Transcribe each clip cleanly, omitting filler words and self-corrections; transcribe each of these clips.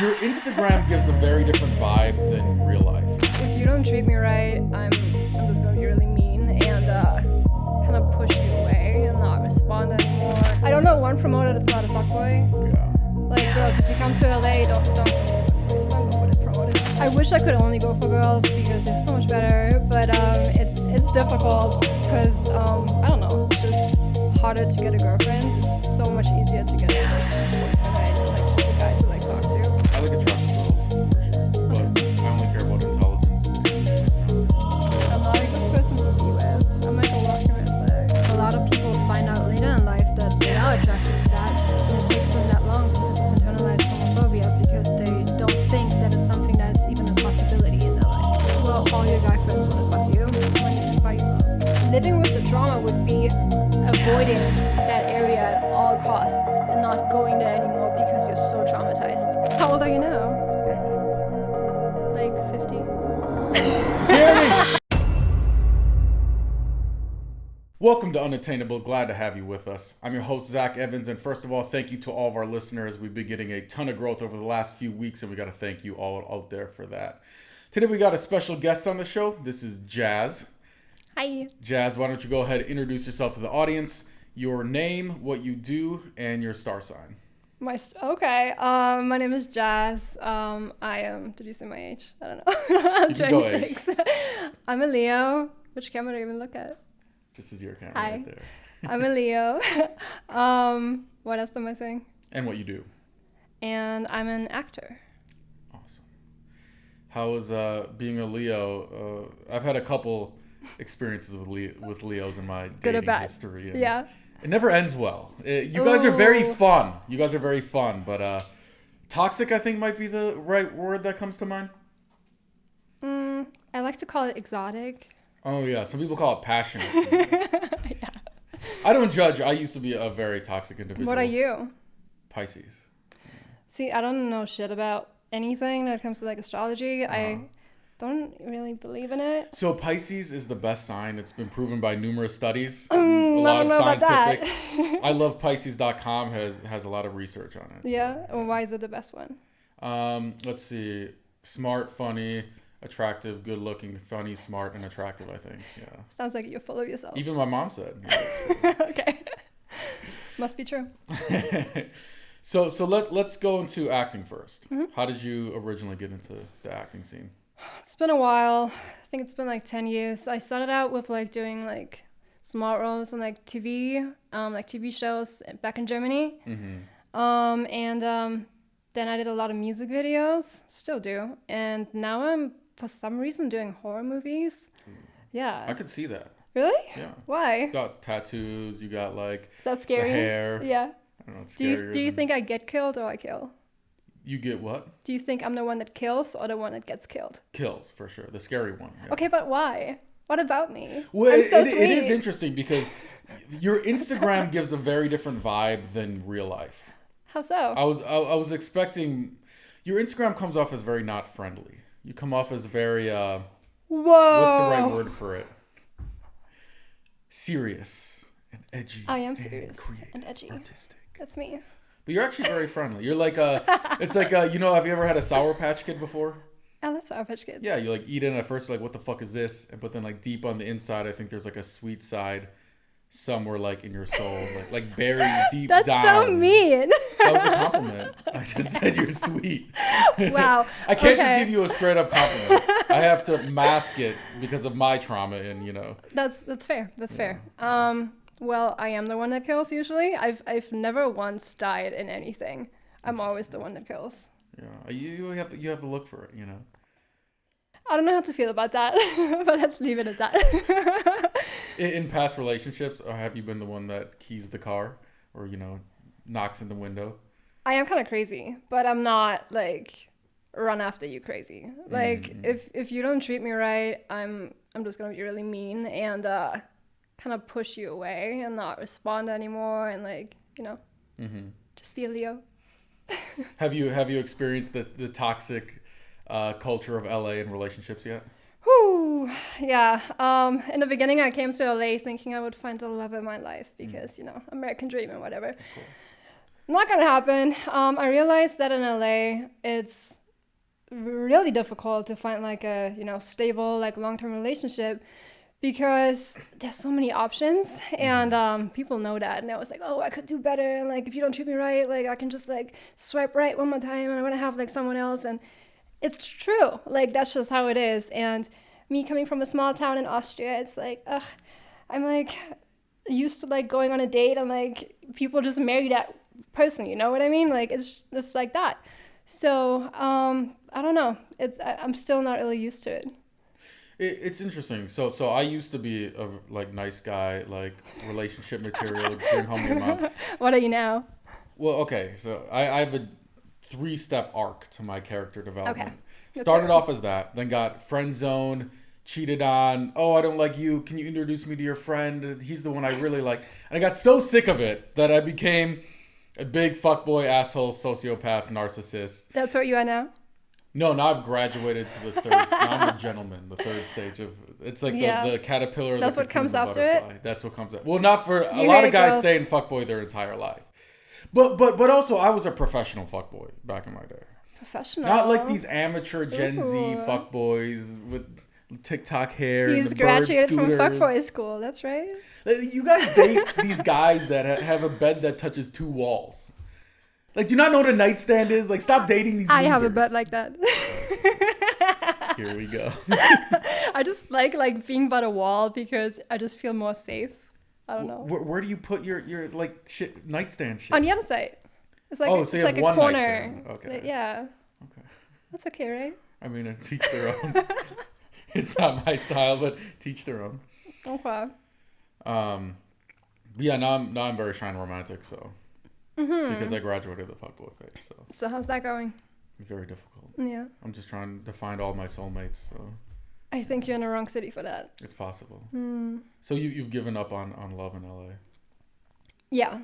Your Instagram gives a very different vibe than real life. If you don't treat me right, I'm just gonna be really mean and kind of push you away and not respond anymore. I don't know one promoter that's not a fuckboy. Yeah. Like girls, if you come to LA, don't go for the promoters. I wish I could only go for girls because they're so much better, but it's difficult because I don't know, it's just harder to get a girlfriend. It's so much easier to get a boyfriend, right? Like just a guy to like talk to. I like attractive girls, for sure. But I only care about intelligence. I'm not a good person to be with. I'm like a walking red flag. A lot of people find out later in life that they are attracted to that, and it takes them that long because of internalized homophobia because they don't think that it's something that's even a possibility in their life. Well, all your guy friends want to fuck you when you invite them. Living with the trauma would be avoiding that area at all costs and not going there anymore because you're so traumatized. How old are you now? Like 50? Scary! Welcome to Unattainable. Glad to have you with us. I'm your host, Zach Evans, and first of all, thank you to all of our listeners. We've been getting a ton of growth over the last few weeks, and we got to thank you all out there for that. Today, we got a special guest on the show. This is Jazz. Hi. Jazz, why don't you go ahead and introduce yourself to the audience, your name, what you do, and your star sign. My name is Jazz. I am, did you say my age? I don't know. I'm 26. I'm a Leo. Which camera do you even look at? This is your camera Hi. right there. I'm a Leo. What else am I saying? And what you do. And I'm an actor. Awesome. How is being a Leo? I've had a couple experiences with Leos in my Good or dating bad? history. And Yeah. it never ends well. You guys are very fun. But toxic, I think, might be the right word that comes to mind. I like to call it exotic. Oh, yeah. Some people call it passionate. Yeah. I don't judge. I used to be a very toxic individual. What are you? Pisces. See, I don't know shit about anything that comes to like astrology. I don't really believe in it. So Pisces is the best sign. It's been proven by numerous studies. I don't know about that. I love Pisces.com has a lot of research on it. Yeah? Well, why is it the best one? Let's see. Smart, funny, attractive, good looking, funny, smart, and attractive, I think. Yeah. Sounds like you're full of yourself. Even my mom said. Okay. Must be true. So let's go into acting first. Mm-hmm. How did you originally get into the acting scene? It's been a while. I think it's been like 10 years. I started out with like doing like small roles on like TV, like TV shows back in Germany. Mm-hmm. Then I did a lot of music videos, still do. And now I'm, for some reason, doing horror movies. Yeah. I could see that. Really? Yeah. Why? You got tattoos. You got like Is that scary? the hair. Yeah. I don't know, it's Do you scarier think I get killed or I kill? You get what? Do you think I'm the one that kills or the one that gets killed? Kills, for sure. The scary one. Yeah. Okay, but why? What about me? Well, I'm so it sweet. is interesting because your Instagram gives a very different vibe than real life. How so? I was expecting your Instagram comes off as very not friendly. You come off as very Whoa. what's the right word for it? Serious and edgy. I am serious creative, and edgy. artistic. That's me. But you're actually very friendly. You're like it's like have you ever had a Sour Patch Kid before? I love Sour Patch Kids. Yeah, you like eat it and at first you're like, what the fuck is this? But then like deep on the inside, I think there's like a sweet side somewhere like in your soul, like buried deep That's down. so mean. That was a compliment. I just said you're sweet. Wow. I can't just Okay. give you a straight up compliment. I have to mask it because of my trauma and That's fair. That's fair. Well, I am the one that kills usually. I've never once died in anything. I'm always the one that kills. Yeah. You have to look for it, I don't know how to feel about that, but let's leave it at that. In past relationships, or have you been the one that keys the car or knocks in the window? I am kind of crazy, but I'm not like run after you crazy. Like if you don't treat me right, I'm just gonna be really mean and kind of push you away and not respond anymore and just be a Leo. Have you experienced the toxic culture of LA in relationships yet? Whew, yeah. In the beginning, I came to LA thinking I would find the love of my life because, American dream and whatever. Cool. Not gonna happen. I realized that in LA, it's really difficult to find like a stable like long-term relationship because there's so many options, and people know that, and I was like, oh, I could do better, and like if you don't treat me right, like I can just like swipe right one more time and I want to have like someone else. And it's true, like that's just how it is. And me coming from a small town in Austria, it's like I'm like used to like going on a date and like people just marry that person, you know what I mean? Like it's like that. So I don't know, I'm still not really used to it. It's interesting. So I used to be a like nice guy, like relationship material, bring home your mom. What are you now? Well, okay, so I have a 3-step arc to my character development. Okay. Started off as that, then got friend zoned, cheated on. Oh, I don't like you. Can you introduce me to your friend? He's the one I really like. And I got so sick of it that I became a big fuckboy, asshole, sociopath, narcissist. That's what you are now? No, now I've graduated to the third. Now I'm a gentleman. The third stage of it's like the caterpillar. That's what comes after it. That's what comes after. Well, not for a lot of guys girls. stay in fuckboy their entire life, but also I was a professional fuckboy back in my day. Professional. Not like these amateur Gen Z Ooh. fuckboys with TikTok hair. He's and the bird graduated from scooters. fuckboy school. That's right. You guys date these guys that have a bed that touches 2 walls. Like, do you not know what a nightstand is? Like, stop dating these I losers. have a bed like that. Here we go. I just like being by the wall because I just feel more safe. I don't know. Where do you put your like shit nightstand shit? On the other side. It's like so it's you like have a one corner. nightstand. It's Okay. like- yeah. Okay. That's okay, right? I mean, teach their own. It's not my style, but teach their own. Okay. But yeah, now I'm very shy and romantic, so because I graduated the fuckboy phase, so So how's that going? very difficult. Yeah. I'm just trying to find all my soulmates, so I think you're in the wrong city for that. it's possible. So you've given up on love in LA. Yeah,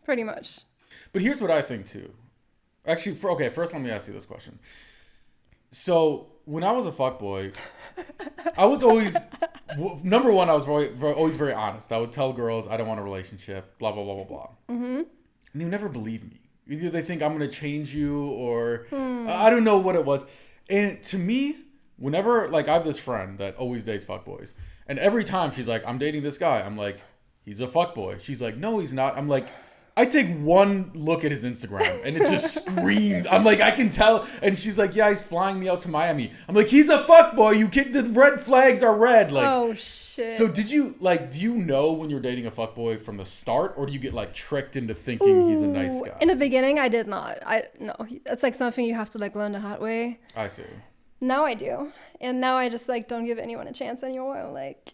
pretty much. But here's what I think too. Actually, first let me ask you this question. So when I was a fuckboy, I was always number one. I was always very honest. I would tell girls I don't want a relationship. Blah blah blah blah blah. And they would never believe me. Either they think I'm gonna change you, or I don't know what it was. And to me, whenever like I have this friend that always dates fuckboys, and every time she's like, "I'm dating this guy," I'm like, "He's a fuckboy." She's like, "No, he's not." I'm like, I take one look at his Instagram and it just screamed. I'm like, I can tell. And she's like, yeah, he's flying me out to Miami. I'm like, he's a fuckboy. You kid, the red flags are red. Like, oh shit. So do you know when you're dating a fuckboy from the start, or do you get like tricked into thinking he's a nice guy? In the beginning, I did not. That's like something you have to like learn the hard way. I see. Now I do, and now I just like don't give anyone a chance anymore. I'm like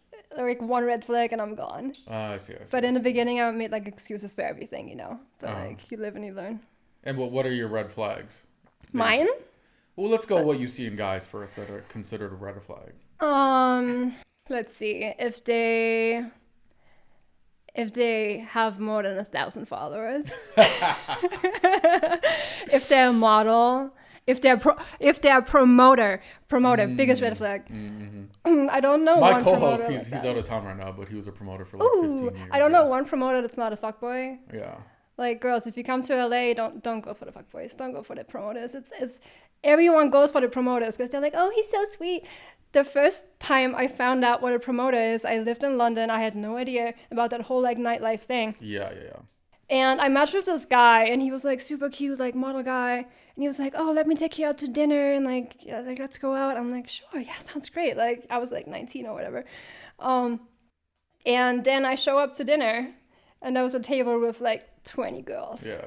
one red flag and I'm gone. I see. But in the beginning, I made like excuses for everything, you know. But like you live and you learn. And what are your red flags? Mine? Well, let's go what you see in guys first that are considered a red flag. Let's see. If they have more than 1,000 followers, if they're a model, if they're a promoter, biggest red flag. I don't know. My one co-host, promoter he's like out of town right now, but he was a promoter for like 15 years. I don't know one promoter that's not a fuckboy. Yeah. Like girls, if you come to LA, don't go for the fuckboys. Don't go for the promoters. It's everyone goes for the promoters because they're like, oh, he's so sweet. The first time I found out what a promoter is, I lived in London. I had no idea about that whole like nightlife thing. Yeah. And I matched with this guy, and he was like super cute, like model guy. And he was like, oh, let me take you out to dinner, and like let's go out. I'm like, sure, yeah, sounds great. Like I was like 19 or whatever. And then I show up to dinner, and there was a table with like 20 girls. Yeah.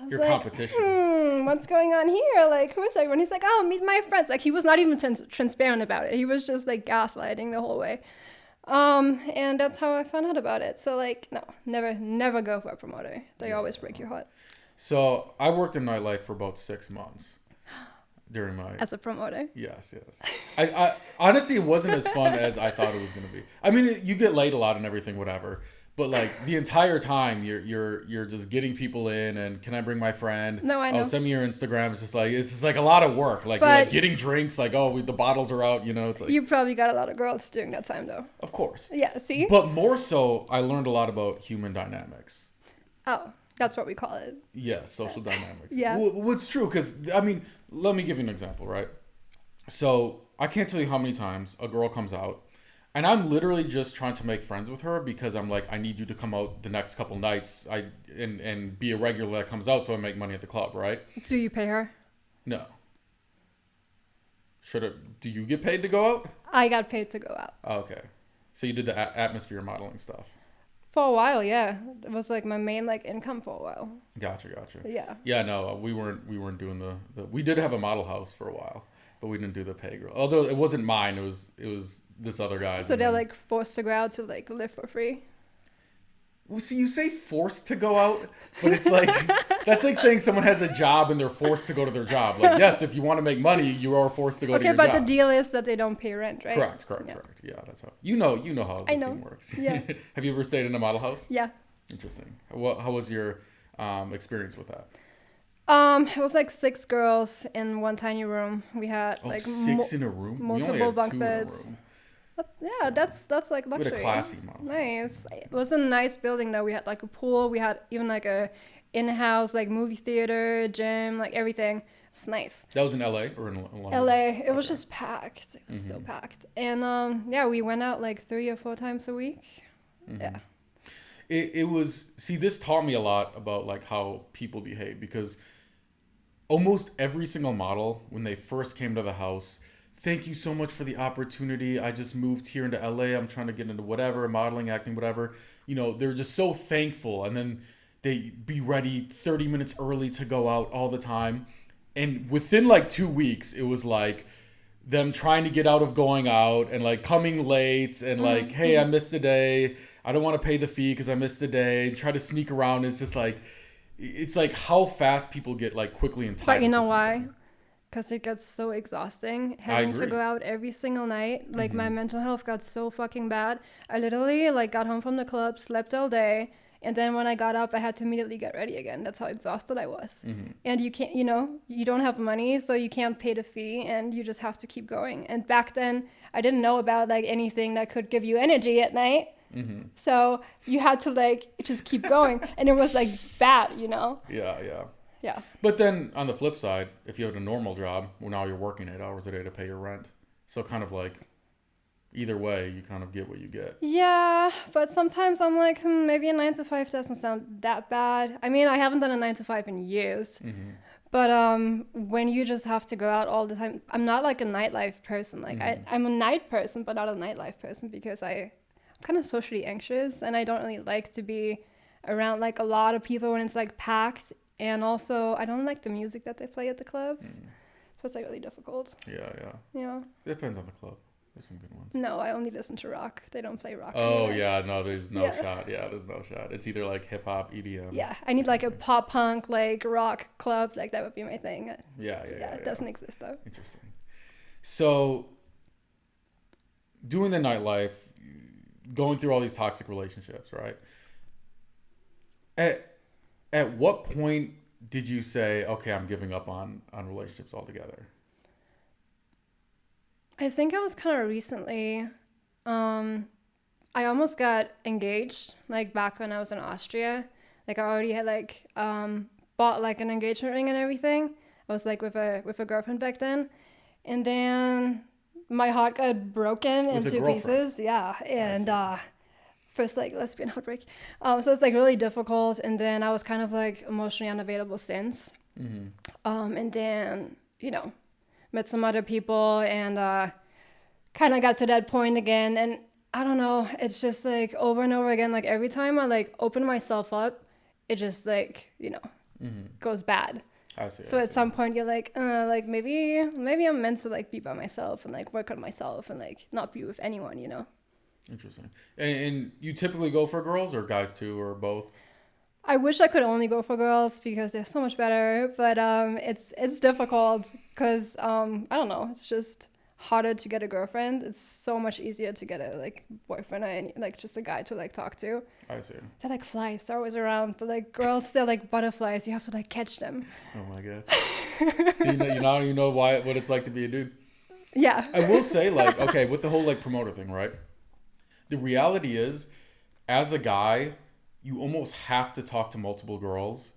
Your like, competition. What's going on here? Like, who is everyone? He's like, oh, meet my friends. Like, he was not even transparent about it. He was just like gaslighting the whole way. And that's how I found out about it. So like, no, never go for a promoter. They always break your heart. So I worked in nightlife for about 6 months during my... As a promoter? Yes. I honestly, it wasn't as fun as I thought it was going to be. I mean, you get laid a lot and everything, whatever. But like the entire time you're just getting people in, and can I bring my friend? No, I know. Oh, send me your Instagram. It's just like a lot of work. Like, you're like getting drinks. Like, the bottles are out. You know, it's like you probably got a lot of girls during that time, though. Of course. Yeah. See. But more so, I learned a lot about human dynamics. Oh. That's what we call it. Yeah, social dynamics. Yeah. Well, it's true because, I mean, let me give you an example, right? So I can't tell you how many times a girl comes out and I'm literally just trying to make friends with her because I'm like, I need you to come out the next couple nights and be a regular that comes out so I make money at the club, right? Do you pay her? No. Do you get paid to go out? I got paid to go out. Oh, okay. So you did the atmosphere modeling stuff. For a while, yeah. It was like my main like income for a while. Gotcha. Yeah. Yeah, no, we weren't doing the we did have a model house for a while, but we didn't do the pay girl. Although it wasn't mine, it was this other guy's. So they're like forced to go out to like live for free. Well, see, you say forced to go out, but it's like that's like saying someone has a job and they're forced to go to their job. Like, yes, if you want to make money, you are forced to go to your job. Okay, but the deal is that they don't pay rent, right? Correct. Yeah, that's how you know how the scene works. Yeah. Have you ever stayed in a model house? Yeah. Interesting. How was your experience with that? It was like 6 girls in one tiny room. We had like 6 in a room. Multiple bunk beds. That's like luxury. We had a classy model. Nice. It was a nice building though. We had like a pool. We had even like a in-house like movie theater, gym, like everything. It's nice. That was in LA or in London? LA. It was just packed. It was so packed. And yeah, we went out like 3 or 4 times a week. Mm-hmm. Yeah. It was, see, this taught me a lot about like how people behave because almost every single model when they first came to the house, thank you so much for the opportunity. I just moved here into LA. I'm trying to get into whatever, modeling, acting, whatever. You know, they're just so thankful. And then they be ready 30 minutes early to go out all the time. And within like 2 weeks, it was like them trying to get out of going out and like coming late and like, hey, I missed a day. I don't want to pay the fee because I missed a day. Try to sneak around. It's just like, it's like how fast people get like quickly entitled. But you know why? Because it gets so exhausting having to go out every single night. Like my mental health got so fucking bad. I literally like got home from the club, slept all day. And then when I got up, I had to immediately get ready again. That's how exhausted I was. And you can't, you don't have money, so you can't pay the fee and you just have to keep going. And back then I didn't know about like anything that could give you energy at night. So you had to like just keep going. And it was like bad, Yeah. But then on the flip side, if you had a normal job, well, now you're working 8 hours a day to pay your rent. So kind of like either way, you kind of get what you get. Yeah, but sometimes I'm like, maybe a 9 to 5 doesn't sound that bad. I mean, I haven't done a 9 to 5 in years. But when you just have to go out all the time, I'm not like a nightlife person. Like I'm a night person, but not a nightlife person because I'm kind of socially anxious and I don't really like to be around like a lot of people when it's like packed. And also, I don't like the music that they play at the clubs. So it's like really difficult. Yeah. Depends on the club. There's some good ones. No, I only listen to rock. They don't play rock. Oh, anymore. Yeah. No, there's no shot. Yeah, there's no shot. It's either like hip hop, EDM. Yeah. I need like a pop punk, like rock club. Like that would be my thing. Yeah. It doesn't exist though. Interesting. So, doing the nightlife, going through all these toxic relationships, right? At what point did you say, okay, I'm giving up on relationships altogether? I think it was kind of recently. I almost got engaged, like back when I was in Austria. Like I already had like bought like an engagement ring and everything. I was like with a girlfriend back then. And then my heart got broken into pieces. Yeah. And first like lesbian heartbreak. So it's like really difficult. And then I was kind of like emotionally unavailable since. And then, met some other people and kind of got to that point again. And I don't know, it's just like over and over again. Like every time I like open myself up, it just like, goes bad. I see. So at some point you're like maybe I'm meant to like be by myself and like work on myself and like not be with anyone, Interesting. And you typically go for girls or guys too, or both? I wish I could only go for girls because they're so much better, but it's difficult because I don't know, it's just harder to get a girlfriend. It's so much easier to get a like boyfriend or like just a guy to like talk to. I see. They're like flies, they're always around, but like girls, they're like butterflies. You have to like catch them. Oh my god. See, now you know what it's like to be a dude. Yeah. I will say, like, okay, with the whole like promoter thing, right? The reality is, as a guy, you almost have to talk to multiple girls,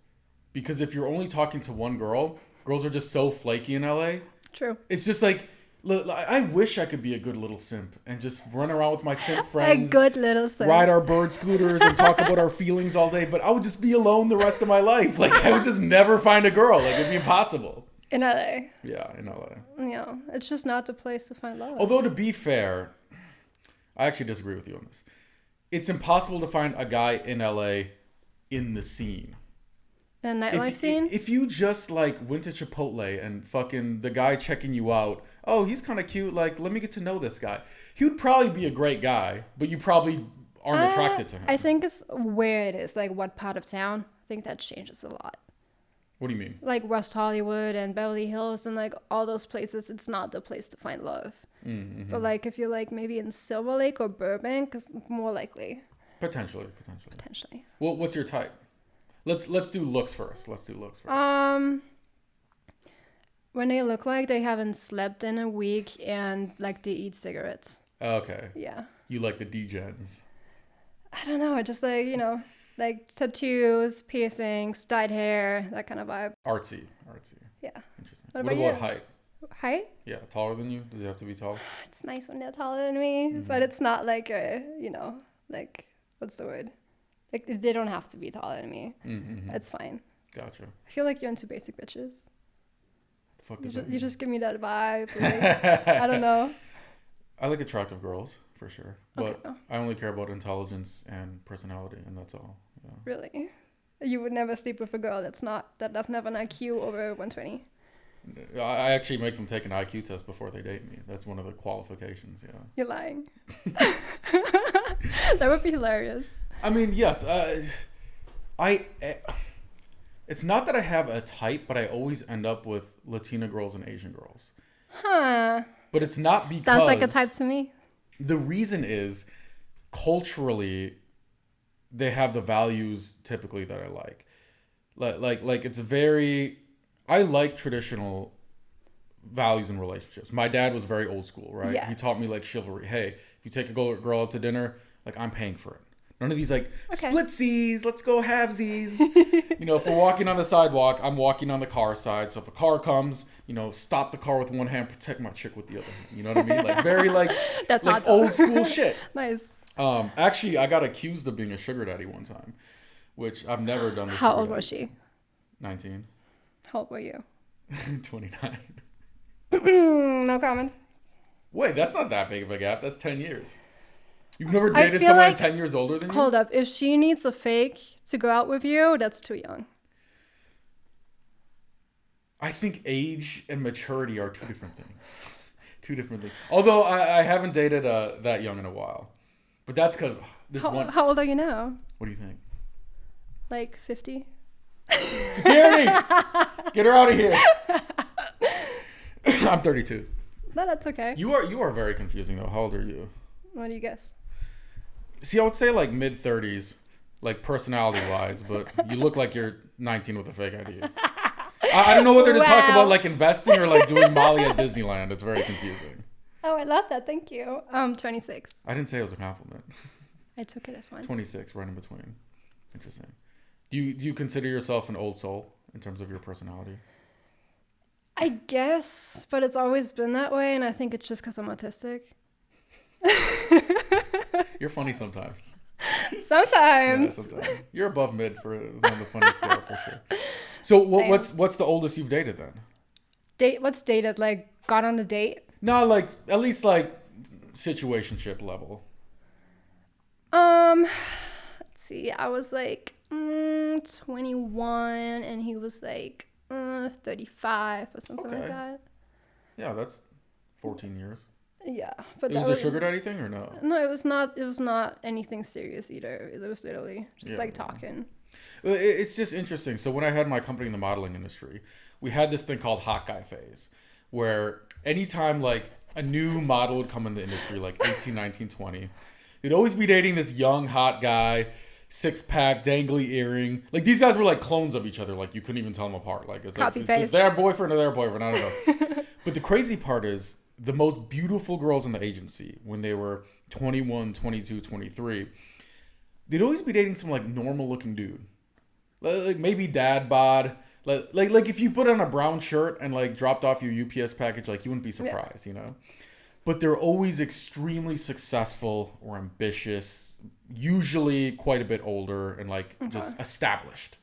because if you're only talking to one girl, girls are just so flaky in LA. True. It's just like, I wish I could be a good little simp and just run around with my simp friends. A good little simp. Ride our bird scooters and talk about our feelings all day. But I would just be alone the rest of my life. Like, I would just never find a girl. Like, it'd be impossible. In LA. Yeah, in LA. Yeah, it's just not the place to find love. Although, to be fair, I actually disagree with you on this. It's impossible to find a guy in LA in the scene. In the nightlife scene? If you just, like, went to Chipotle and fucking the guy checking you out, oh, he's kind of cute, like, let me get to know this guy. He would probably be a great guy, but you probably aren't attracted to him. I think it's where it is, like, what part of town. I think that changes a lot. What do you mean? Like West Hollywood and Beverly Hills and, like, all those places, it's not the place to find love. Mm-hmm. But, like, if you're, like, maybe in Silver Lake or Burbank, more likely. Potentially. Well, what's your type? Let's do looks first. When they look like they haven't slept in a week and, like, they eat cigarettes. Okay. Yeah. You like the degens. I don't know. I just, like, you know, like tattoos, piercings, dyed hair, that kind of vibe. Artsy. Yeah. Interesting. What about height? Height? Yeah, taller than you? Do they have to be tall? It's nice when they're taller than me, but it's not like a, you know, like, what's the word? Like, they don't have to be taller than me. Mm-hmm. It's fine. Gotcha. I feel like you're into basic bitches. What the fuck does that mean? You just give me that vibe. Like, I don't know. I like attractive girls, for sure. But okay. I only care about intelligence and personality, and that's all. Yeah. Really? You would never sleep with a girl that doesn't have an IQ over 120? I actually make them take an IQ test before they date me. That's one of the qualifications, yeah. You're lying. That would be hilarious. I mean, yes. It's not that I have a type, but I always end up with Latina girls and Asian girls. Huh. But it's not because... Sounds like a type to me. The reason is, culturally, they have the values typically that I like. Like it's very... I like traditional values in relationships. My dad was very old school, right? Yeah. He taught me, like, chivalry. Hey, if you take a girl out to dinner, like, I'm paying for it. None of these, like, splitsies, let's go halvesies. You know, if we're walking on the sidewalk, I'm walking on the car side. So if a car comes, you know, stop the car with one hand, protect my chick with the other hand. You know what I mean? Like, very, like, that's like old school shit. Nice. Actually, I got accused of being a sugar daddy one time, which I've never done. How old was she? 19. How old were you? 29. No comment. Wait, that's not that big of a gap. That's 10 years. You've never dated someone like, 10 years older than you? Hold up. If she needs a fake to go out with you, that's too young. I think age and maturity are two different things. Although I haven't dated that young in a while. But that's because... How old are you now? What do you think? Like 50? Security! Get her out of here. I'm 32. No, that's okay. You are very confusing, though. How old are you? What do you guess? See, I would say like mid-30s, like personality-wise, but you look like you're 19 with a fake ID. I don't know whether to talk about like investing or like doing Molly at Disneyland. It's very confusing. Oh, I love that. Thank you. 26. I didn't say it was a compliment. I took it as one. 26, right in between. Interesting. Do you consider yourself an old soul in terms of your personality? I guess, but it's always been that way, and I think it's just because I'm autistic. You're funny sometimes. Sometimes. Yeah, sometimes. You're above mid for on the funny scale for sure. So what's the oldest you've dated then? What's dated? Like got on a date? No, like at least like situationship level. Let's see. I was like 21, and he was like 35 or something like that. Yeah, that's 14 years. Yeah, but it was a sugar daddy thing or no? No, it was not. It was not anything serious either. It was literally just like talking. It's just interesting. So when I had my company in the modeling industry, we had this thing called hot guy phase, where anytime like a new model would come in the industry, like 18, 19, 20, they'd always be dating this young hot guy, 6-pack, dangly earring. Like these guys were like clones of each other. Like you couldn't even tell them apart. Like it's their boyfriend or their boyfriend. I don't know. But the crazy part is, the most beautiful girls in the agency, when they were 21, 22, 23, they'd always be dating some like normal looking dude, like maybe dad bod. Like if you put on a brown shirt and like dropped off your UPS package, like you wouldn't be surprised, you know. But they're always extremely successful or ambitious, usually quite a bit older and like just established.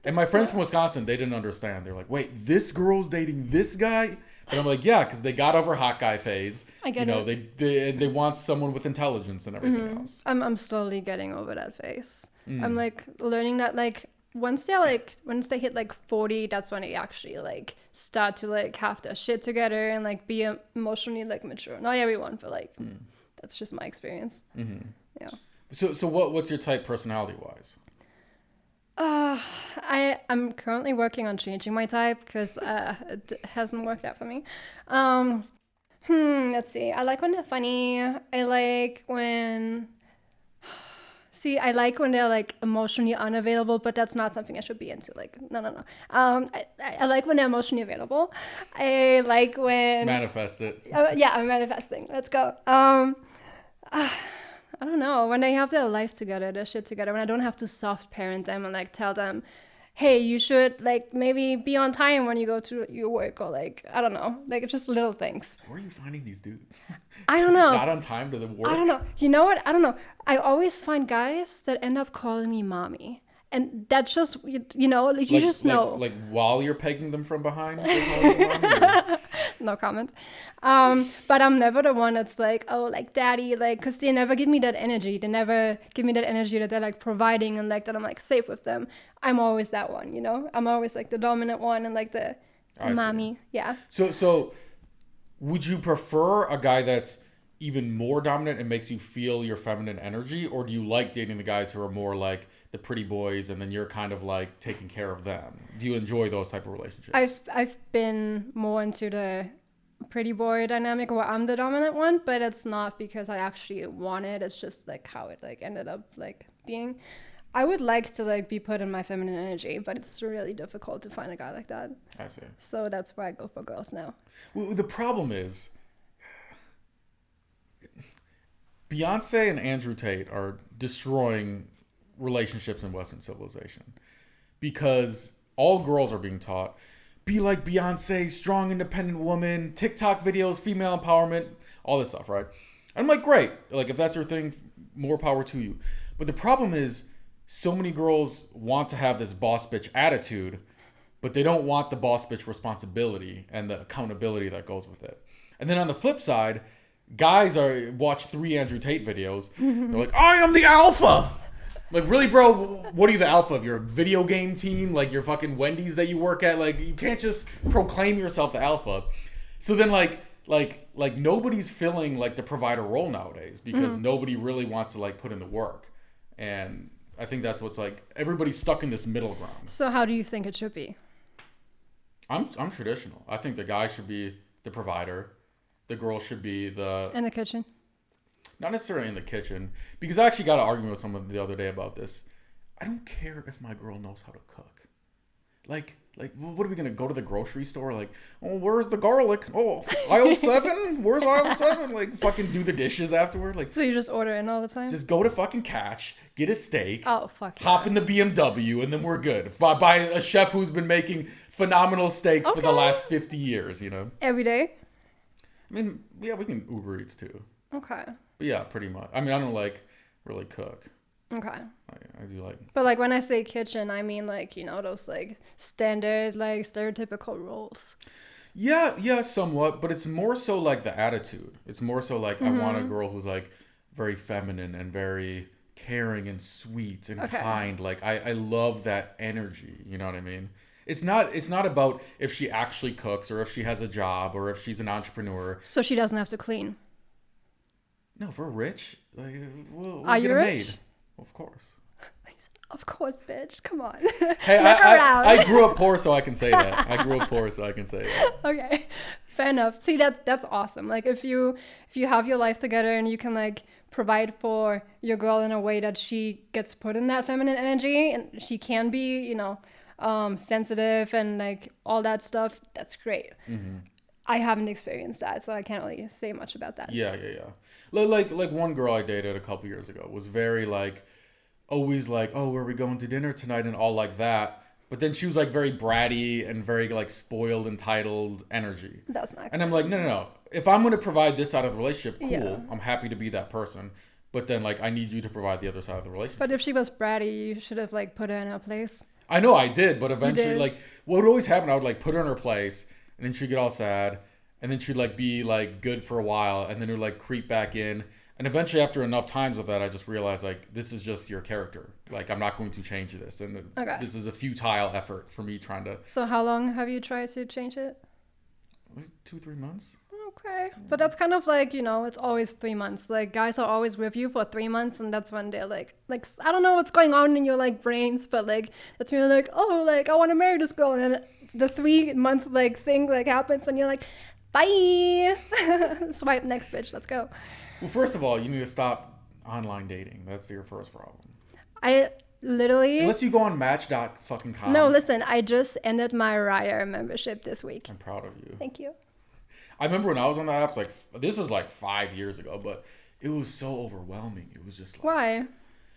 And my friends from Wisconsin, they didn't understand. They're like, "Wait, this girl's dating this guy?" And I'm like, "Yeah, because they got over hot guy phase. I get it. They want someone with intelligence and everything else." I'm slowly getting over that phase. I'm like learning that like once they hit like 40, that's when they actually like start to like have their shit together and like be emotionally like mature. Not everyone, but like that's just my experience. Yeah. So what's your type personality wise? I'm currently working on changing my type because it hasn't worked out for me. Let's see. I like when they're funny. I like when they're like emotionally unavailable, but that's not something I should be into. Like, no. I like when they're emotionally available. I like when Manifest it. Yeah, I'm manifesting. Let's go. I don't know, when they have their life together, their shit together, when I don't have to soft parent them and like tell them, hey, you should like maybe be on time when you go to your work, or like, I don't know, like just little things. Where are you finding these dudes? I don't know. Not on time to the work? I don't know. You know what? I don't know. I always find guys that end up calling me mommy. And that's just, you know, like you just know. Like while you're pegging them from behind? No comment. But I'm never the one that's like, oh, like daddy, like, because they never give me that energy. They never give me that energy that they're like providing and like that I'm like safe with them. I'm always that one, you know? I'm always like the dominant one and like the mommy. Yeah. So would you prefer a guy that's even more dominant and makes you feel your feminine energy? Or do you like dating the guys who are more like the pretty boys and then you're kind of like taking care of them? Do you enjoy those type of relationships? I've been more into the pretty boy dynamic where I'm the dominant one, but it's not because I actually want it. It's just like how it like ended up like being. I would like to like be put in my feminine energy, but it's really difficult to find a guy like that. I see. So that's why I go for girls now. Well, the problem is Beyonce and Andrew Tate are destroying relationships in Western civilization because all girls are being taught, be like Beyonce, strong, independent woman, TikTok videos, female empowerment, all this stuff, right? I'm like, great. Like, if that's your thing, more power to you. But the problem is so many girls want to have this boss bitch attitude, but they don't want the boss bitch responsibility and the accountability that goes with it. And then on the flip side, guys watch 3 Andrew Tate videos. They're like, I am the alpha. Like, really, bro, what are you the alpha of? Your video game team? Like, your fucking Wendy's that you work at? Like, you can't just proclaim yourself the alpha. So then, like nobody's filling, like, the provider role nowadays because nobody really wants to, like, put in the work. And I think that's what's, like, everybody's stuck in this middle ground. So how do you think it should be? I'm traditional. I think the guy should be the provider. The girl should be in the kitchen. Not necessarily in the kitchen, because I actually got an argument with someone the other day about this. I don't care if my girl knows how to cook. Like, what are we gonna go to the grocery store? Like, oh, where's the garlic? Oh, aisle 7? Where's aisle 7? Like, fucking do the dishes afterward. Like, so you just order in all the time? Just go to fucking Catch, get a steak. Oh, fuck. Hop in the BMW, and then we're good. By a chef who's been making phenomenal steaks for the last 50 years. You know. Every day. I mean, yeah, we can Uber Eats too. Okay. But yeah, pretty much. I mean, I don't like really cook. Okay. I do like. But like when I say kitchen, I mean like, you know, those like standard, like stereotypical roles. Yeah, somewhat. But it's more so like the attitude. It's more so like I want a girl who's like very feminine and very caring and sweet and kind. Like I love that energy. You know what I mean? It's not about if she actually cooks or if she has a job or if she's an entrepreneur. So she doesn't have to clean. No, if we're rich, like we'll Are get you a rich? maid. Of course. Of course, bitch. Come on. Hey, I grew up poor, so I can say that. Okay, fair enough. See, that's awesome. Like if you have your life together and you can like provide for your girl in a way that she gets put in that feminine energy and she can be, you know, sensitive and like all that stuff, that's great. I haven't experienced that, so I can't really say much about that. Yeah. Like one girl I dated a couple years ago was very like always like, oh, where are we going to dinner tonight and all like that. But then she was like very bratty and very like spoiled, entitled energy. That's not. And I'm like, no. If I'm going to provide this side of the relationship, cool. Yeah. I'm happy to be that person. But then like I need you to provide the other side of the relationship. But if she was bratty, you should have like put her in her place. I know I did, but eventually like what would always happen, I would like put her in her place and then she'd get all sad and then she'd like be like good for a while and then it would like creep back in. And eventually after enough times of that, I just realized like this is just your character. Like I'm not going to change this. And this is a futile effort for me trying to. So how long have you tried to change it? 2-3 months. Okay. But that's kind of like, you know, it's always 3 months. Like guys are always with you for 3 months and that's when they're like I don't know what's going on in your like brains, but like that's when you're like, oh, like I want to marry this girl, and then the 3 month like thing like happens and you're like, bye. Swipe next, bitch. Let's go. Well, first of all, you need to stop online dating. That's your first problem. I literally... Unless you go on Match.com. No, listen. I just ended my Raya membership this week. I'm proud of you. Thank you. I remember when I was on the apps, like, this was like 5 years ago, but it was so overwhelming. It was just like... Why?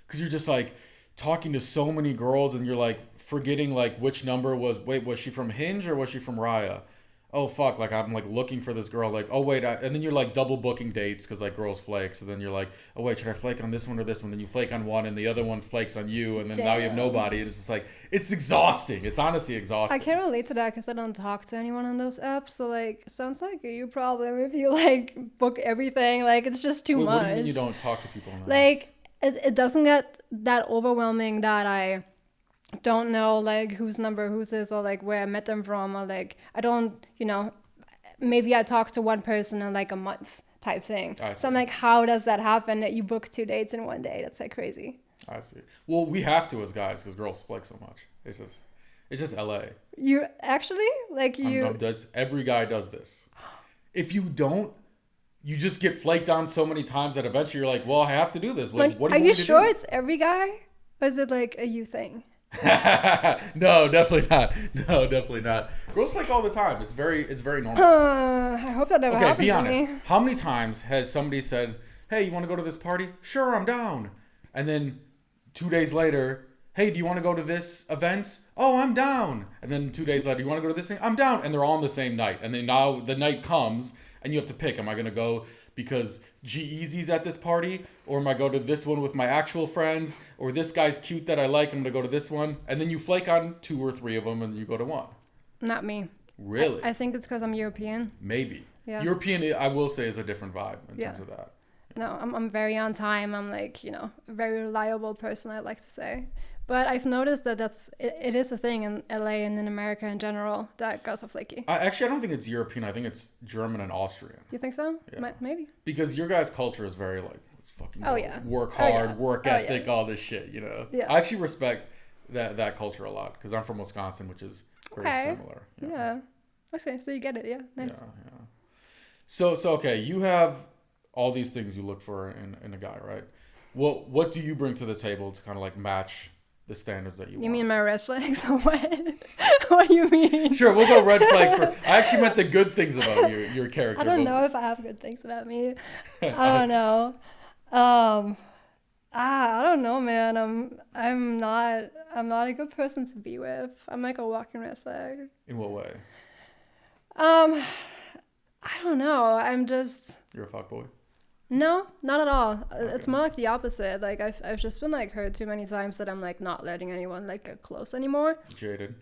Because you're just like talking to so many girls and you're like forgetting like which number was... Wait, was she from Hinge or was she from Raya? Oh, fuck, like, I'm, like, looking for this girl, like, oh, wait, and then you're, like, double booking dates, because, like, girls flake, so then you're like, oh, wait, should I flake on this one or this one? Then you flake on one, and the other one flakes on you, and then now you have nobody, and it's just, like, it's exhausting. It's honestly exhausting. I can't relate to that, because I don't talk to anyone on those apps, so, like, sounds like a you problem if you, like, book everything, like, it's just too much. What do you mean you don't talk to people on that? Like, it doesn't get that overwhelming that I... don't know like whose number whose is or like where I met them from, or like I don't, you know, maybe I talk to one person in like a month type thing. So I'm like, how does that happen that you book 2 dates in one day? That's like crazy. I see. Well, we have to as guys because girls flake so much. It's just LA. You actually like you. Every guy does this. If you don't, you just get flaked on so many times that eventually you're like, well, I have to do this. What do you want me to do? Are you sure it's every guy, or is it like a you thing? No, definitely not. No, definitely not. Girls flake all the time. It's very normal. I hope that never happens be honest. to me. How many times has somebody said, hey, you want to go to this party? Sure, I'm down. And then 2 days later, hey, do you want to go to this event? Oh, I'm down. And then 2 days later, you want to go to this thing? I'm down. And they're all on the same night. And then now the night comes and you have to pick. Am I going to go because G-Eazy's at this party? Or am I go to this one with my actual friends? Or this guy's cute that I like, I'm going to go to this one. And then you flake on 2 or 3 of them and you go to one. Not me. Really? I think it's because I'm European. Maybe. Yeah. European, I will say, is a different vibe in terms of that. No, I'm very on time. I'm like, you know, a very reliable person, I like to say. But I've noticed that it is a thing in LA and in America in general that girls are flaky. Actually, I don't think it's European. I think it's German and Austrian. You think so? Yeah. Maybe. Because your guys' culture is very like, let's fucking work Oh, hard, yeah. work ethic, all this shit, you know? Yeah. I actually respect that culture a lot because I'm from Wisconsin, which is very similar. Yeah. Okay, so you get it, yeah. Nice. Yeah. So okay, you have all these things you look for in a guy, right? What do you bring to the table to kind of like match the standards that you want? You mean my red flags or what? What do you mean? Sure, we'll go red flags for... I actually meant the good things about your character. I don't know if I have good things about me. I don't know. I don't know, man. I'm not a good person to be with. I'm like a walking red flag. In what way? I don't know. I'm just... You're a fuckboy? No, not at all. Okay. It's more like the opposite. Like I've just been like hurt too many times that I'm like not letting anyone like get close anymore. Jaded.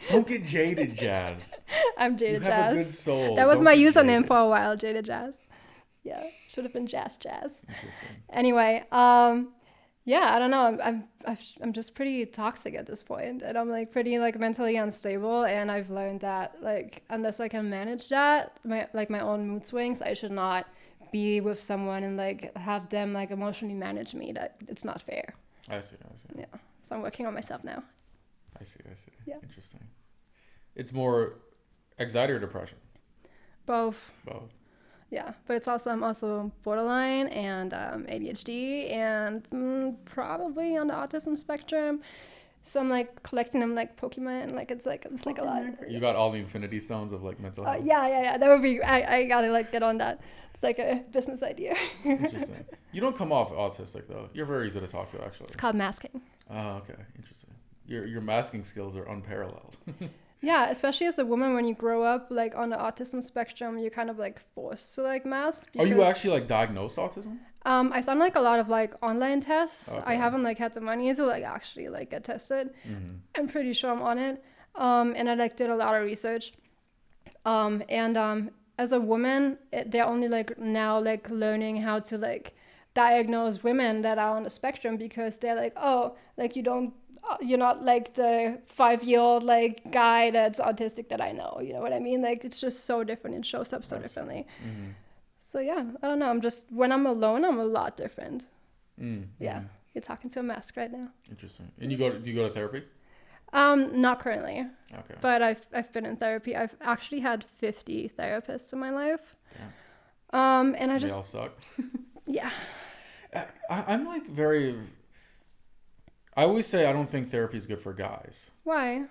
Don't get jaded, Jazz. I'm Jaded Jazz. You have a good soul. That was my username for a while, Jaded Jazz. Yeah, should have been Jazz. Interesting. Anyway, yeah, I don't know. I'm just pretty toxic at this point, and I'm like pretty like mentally unstable. And I've learned that like unless I can manage that, my own mood swings, I should not be with someone and like have them like emotionally manage me. That it's not fair. I see. Yeah, so I'm working on myself now. I see. Yeah. Interesting. It's more anxiety or depression? Both. Yeah, but I'm also borderline and ADHD and probably on the autism spectrum. So I'm like collecting them like Pokemon, like it's like a lot. You got all the Infinity Stones of like mental health. Yeah. That would be. I gotta like get on that. like a business idea. Interesting. You don't come off autistic though. You're very easy to talk to, actually. It's called masking. Oh, okay. Interesting. Your masking skills are unparalleled. Yeah, especially as a woman, when you grow up like on the autism spectrum, you're kind of like forced to like mask. Are you actually like diagnosed autism? I've done like a lot of like online tests. Okay. I haven't like had the money to like actually like get tested. Mm-hmm. I'm pretty sure I'm on it. And I like did a lot of research. As a woman, they're only like now like learning how to like diagnose women that are on the spectrum, because they're like, oh, like you're not like the 5-year-old like guy that's autistic that I know. You know what I mean? Like it's just so different. It shows up so differently. Mm-hmm. So yeah, I don't know. When I'm alone, I'm a lot different. Mm-hmm. Yeah, you're talking to a mask right now. Interesting. And do you go to therapy? Not currently. Okay. But I've been in therapy. I've actually had 50 therapists in my life. Damn. And they all suck. Yeah. I'm like very. I always say I don't think therapy is good for guys. Why?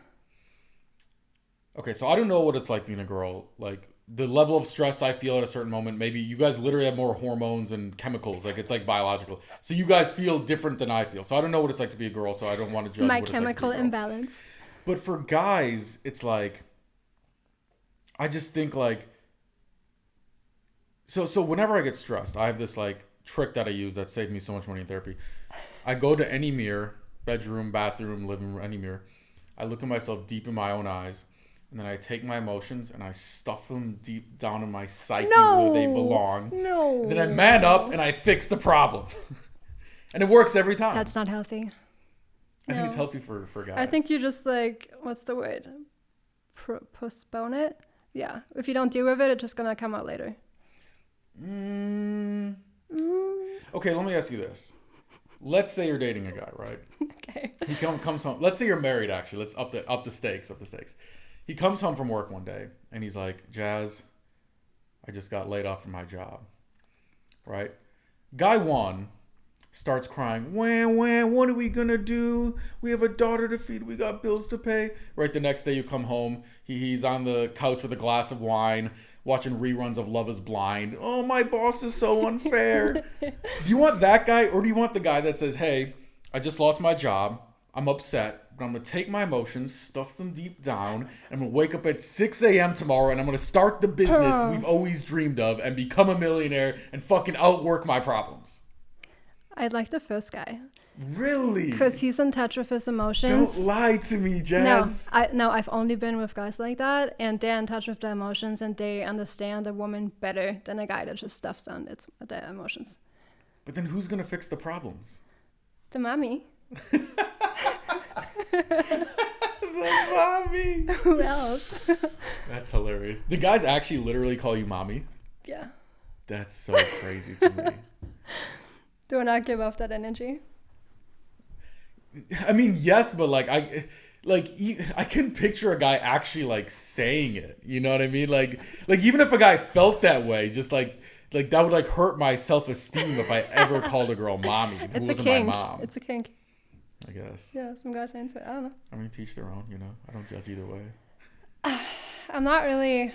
Okay, so I don't know what it's like being a girl. Like the level of stress I feel at a certain moment. Maybe you guys literally have more hormones and chemicals. Like it's like biological. So you guys feel different than I feel. So I don't know what it's like to be a girl. So I don't want to judge. My what chemical it's like to be a girl. imbalance. But for guys, it's like. I just think like. So whenever I get stressed, I have this like trick that I use that saved me so much money in therapy. I go to any mirror, bedroom, bathroom, living room, any mirror. I look at myself deep in my own eyes, and then I take my emotions and I stuff them deep down in my psyche where they belong. No. Then I man up and I fix the problem. And it works every time. That's not healthy. I think it's healthy for guys. I think you just like, what's the word? Postpone it? Yeah. If you don't deal with it, it's just going to come out later. Okay, let me ask you this. Let's say you're dating a guy, right? Okay. He comes home. Let's say you're married, actually. Let's up the stakes. He comes home from work one day, and he's like, Jazz, I just got laid off from my job. Right? Guy one starts crying. Wham, what are we going to do? We have a daughter to feed. We got bills to pay. Right, the next day you come home. He's on the couch with a glass of wine, watching reruns of Love is Blind. Oh, my boss is so unfair. Do you want that guy, or do you want the guy that says, hey, I just lost my job. I'm upset, but I'm going to take my emotions, stuff them deep down, and I'm going to wake up at 6 a.m. tomorrow, and I'm going to start the business we've always dreamed of and become a millionaire and fucking outwork my problems? I'd like the first guy. Really? Because he's in touch with his emotions. Don't lie to me, Jazz. I've only been with guys like that, and they're in touch with their emotions, and they understand a woman better than a guy that just stuffs down their emotions. But then who's going to fix the problems? The mommy. The mommy. Who else? That's hilarious. Do guys actually literally call you mommy? Yeah. That's so crazy to me. Do not give off that energy. I mean, yes, but I can picture a guy actually like saying it. You know what I mean? Like even if a guy felt that way, just like that would like hurt my self-esteem if I ever called a girl mommy who wasn't my mom. It's a kink. I guess. Yeah, some guys are into it. I don't know. I mean, teach their own. You know, I don't judge either way. I'm not really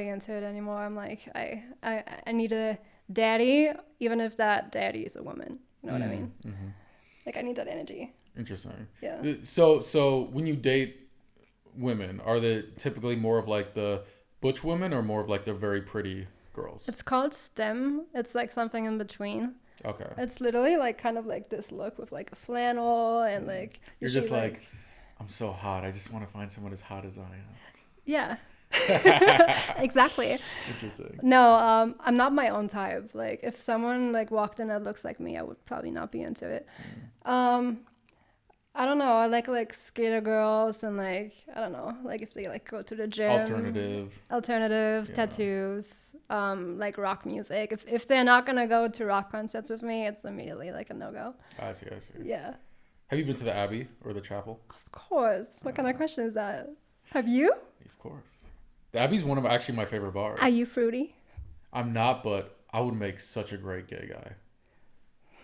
into it anymore. I'm like, I need a daddy, even if that daddy is a woman. You know what I mean? Mm-hmm. Like, I need that energy. Interesting. Yeah. So when you date women, are they typically more of like the butch women or more of like the very pretty girls? It's called STEM. It's like something in between. Okay. It's literally like kind of like this look with like a flannel and like... You're just like, I'm so hot. I just want to find someone as hot as I am. Yeah. Exactly. Interesting. No, I'm not my own type. Like if someone like walked in that looks like me, I would probably not be into it. I don't know. I like skater girls and like, I don't know, like if they like go to the gym. Alternative, yeah. Tattoos, like rock music. If they're not going to go to rock concerts with me, it's immediately like a no-go. I see. Yeah. Have you been to the Abbey or the chapel? Of course. What kind of question is that? Have you? Of course. The Abbey's one of actually my favorite bars. Are you fruity? I'm not, but I would make such a great gay guy.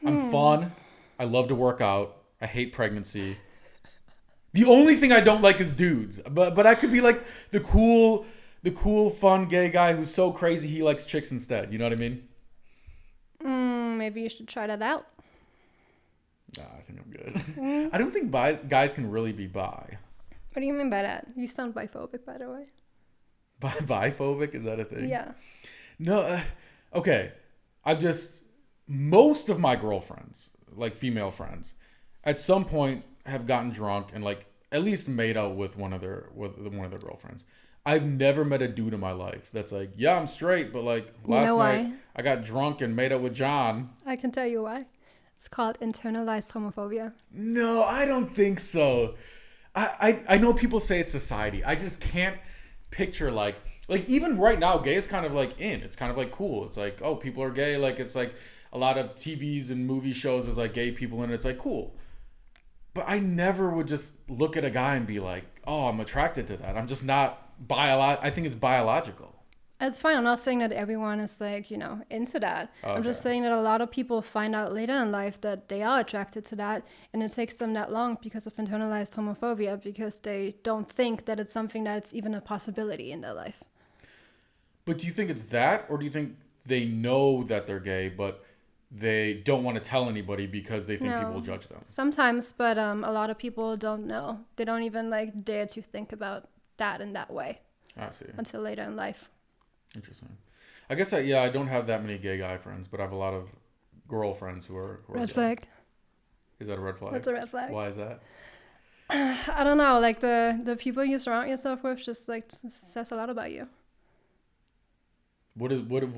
I'm fun. I love to work out. I hate pregnancy. The only thing I don't like is dudes. But I could be like the cool, fun gay guy who's so crazy he likes chicks instead. You know what I mean? maybe you should try that out. Nah, I think I'm good. I don't think guys can really be bi. What do you mean by that? You sound biphobic, by the way. Biphobic? Is that a thing? Yeah. No, okay. Most of my girlfriends, like female friends, at some point have gotten drunk and like at least made out with one of their girlfriends. I've never met a dude in my life that's like, yeah, I'm straight, but like last night I got drunk and made out with John. I can tell you why. It's called internalized homophobia. No, I don't think so. I know people say it's society. I just can't picture like even right now, gay is kind of like in. It's kind of like cool. It's like, oh, people are gay. Like it's like a lot of TVs and movie shows there's like gay people in it. It's like cool. But I never would just look at a guy and be like, oh, I'm attracted to that. I'm just not I think it's biological. It's fine. I'm not saying that everyone is like, into that. Okay. I'm just saying that a lot of people find out later in life that they are attracted to that. And it takes them that long because of internalized homophobia, because they don't think that it's something that's even a possibility in their life. But do you think it's that? Or do you think they know that they're gay, but they don't want to tell anybody because they think people will judge them? Sometimes, but a lot of people don't know. They don't even like dare to think about that in that way. I see. Until later in life. Interesting. I guess I don't have that many gay guy friends, but I have a lot of girlfriends who are red gay. Flag. Is that a red flag? That's a red flag. Why is that? I don't know. Like the people you surround yourself with just like says a lot about you. What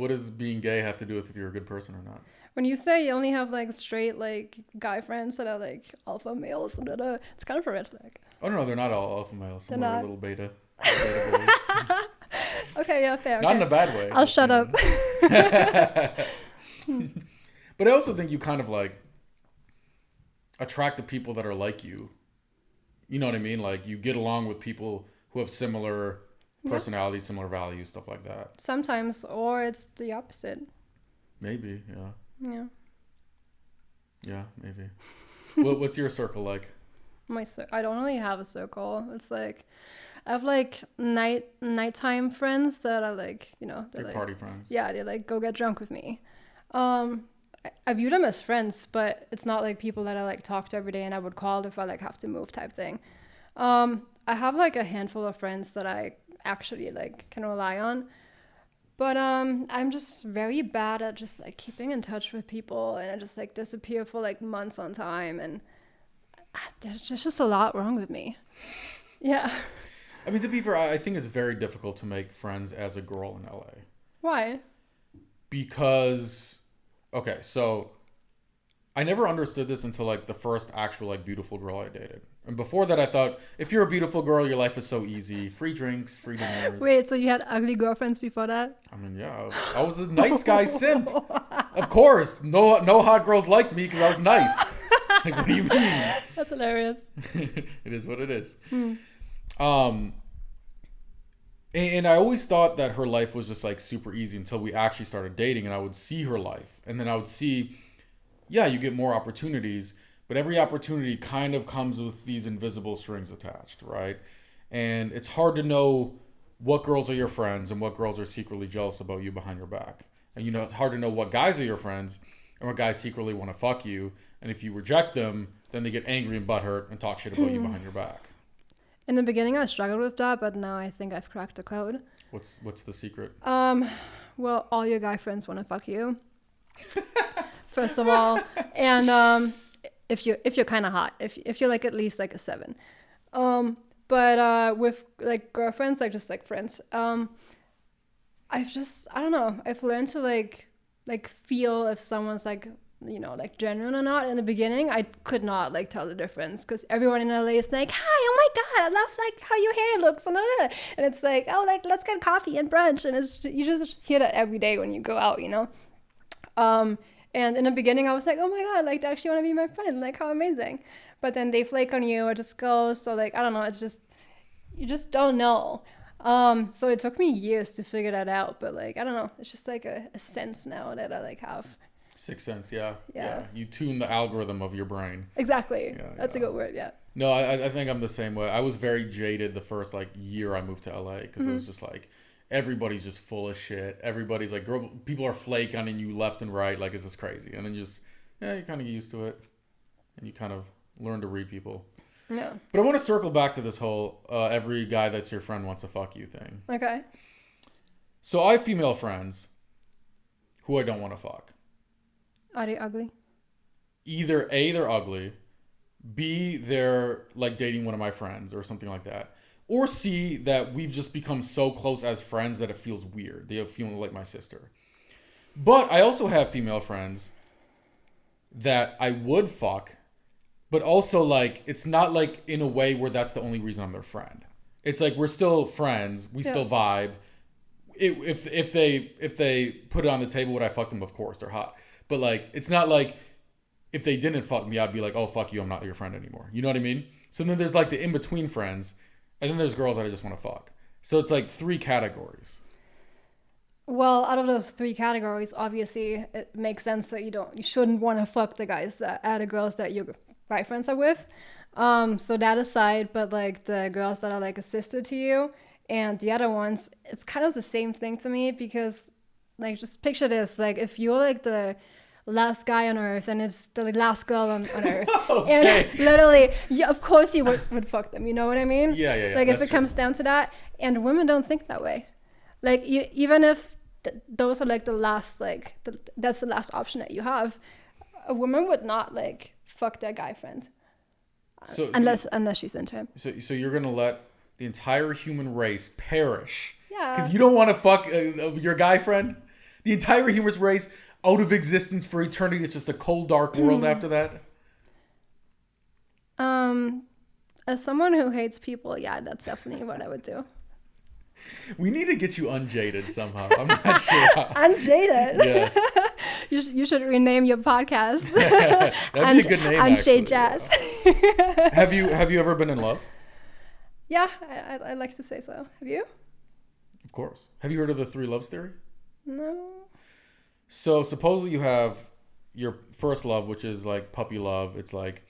does being gay have to do with if you're a good person or not? When you say you only have like straight like guy friends that are like alpha males, it's kind of a red flag. Oh no, they're not all alpha males. Some are little beta. Okay, yeah, fair. Not okay. in a bad way. I'll shut up. But I also think you kind of like attract the people that are like you. You know what I mean? Like you get along with people who have similar personalities, similar values, stuff like that. Sometimes, or it's the opposite. Maybe, yeah. Yeah. Yeah, maybe. What's your circle like? I don't really have a circle. It's like I have like nighttime friends that are like, they're like party friends. Yeah, they like go get drunk with me. I view them as friends, but it's not like people that I like talk to every day and I would call if I like have to move type thing. I have like a handful of friends that I actually like can rely on. But I'm just very bad at just like keeping in touch with people, and I just like disappear for like months on time, and there's just a lot wrong with me. Yeah. I mean, to be fair, I think it's very difficult to make friends as a girl in LA. Why? Because, okay, so I never understood this until like the first actual like beautiful girl I dated. And before that, I thought, if you're a beautiful girl, your life is so easy. Free drinks, free dinners. Wait, so you had ugly girlfriends before that? I mean, yeah. I was a nice guy simp. Of course. No hot girls liked me because I was nice. Like, what do you mean? That's hilarious. It is what it is. And I always thought that her life was just like super easy until we actually started dating, and I would see her life. And then I would see, yeah, you get more opportunities. But every opportunity kind of comes with these invisible strings attached, right? And it's hard to know what girls are your friends and what girls are secretly jealous about you behind your back. And it's hard to know what guys are your friends and what guys secretly want to fuck you. And if you reject them, then they get angry and butthurt and talk shit about you behind your back. In the beginning, I struggled with that, but now I think I've cracked the code. What's the secret? Well, all your guy friends want to fuck you. First of all, and if you're kind of hot, if you're like at least like a 7, but with like girlfriends, like just like friends, I don't know, I've learned to like feel if someone's like like genuine or not. In the beginning, I could not like tell the difference because everyone in LA is like, hi, oh my god, I love like how your hair looks, and it's like, oh, like let's get coffee and brunch, and you just hear that every day when you go out, And in the beginning, I was like, oh my god, like they actually want to be my friend, like how amazing. But then they flake on you or just ghost, or like I don't know, it's just you just don't know. So it took me years to figure that out, but like I don't know, it's just like a sense now that I like have. Sixth sense, yeah. You tune the algorithm of your brain. Exactly. That's a good word. Yeah. No, I think I'm the same way. I was very jaded the first like year I moved to LA because it was just like everybody's just full of shit. Everybody's like, people are flaking on you left and right. Like, it's just crazy. And then you kind of get used to it. And you kind of learn to read people. Yeah. But I want to circle back to this whole every guy that's your friend wants to fuck you thing. Okay. So I have female friends who I don't want to fuck. Are they ugly? Either A, they're ugly. B, they're like dating one of my friends or something like that. Or C, that we've just become so close as friends that it feels weird. They feel like my sister. But I also have female friends that I would fuck, but also like it's not like in a way where that's the only reason I'm their friend. It's like we're still friends. We still vibe. If they put it on the table, would I fuck them? Of course, they're hot. But like it's not like if they didn't fuck me, I'd be like, oh fuck you, I'm not your friend anymore. You know what I mean? So then there's like the in between friends. And then there's girls that I just want to fuck. So it's like 3 categories. Well, out of those 3 categories, obviously it makes sense that you shouldn't want to fuck the girls that your guy friends are with. So that aside, but like the girls that are like a sister to you and the other ones, it's kind of the same thing to me because like just picture this, like if you're like the last guy on earth and it's the last girl on earth. Okay. And literally, of course you would fuck them, you know what I mean? Yeah. Like if it comes down to that, and women don't think that way. Like even if those are like the last, like that's the last option that you have, a woman would not like fuck their guy friend. So unless she's into him. So you're going to let the entire human race perish. Yeah. Because you don't want to fuck your guy friend? The entire human race out of existence for eternity. It's just a cold, dark world after that. As someone who hates people, yeah, that's definitely what I would do. We need to get you unjaded somehow. I'm not sure how. Unjaded? Yes. You should rename your podcast. That'd be a good name, Unshade Jazz. Have you ever been in love? Yeah, I like to say so. Have you? Of course. Have you heard of the 3 loves theory? No. So supposedly you have your first love, which is like puppy love. It's like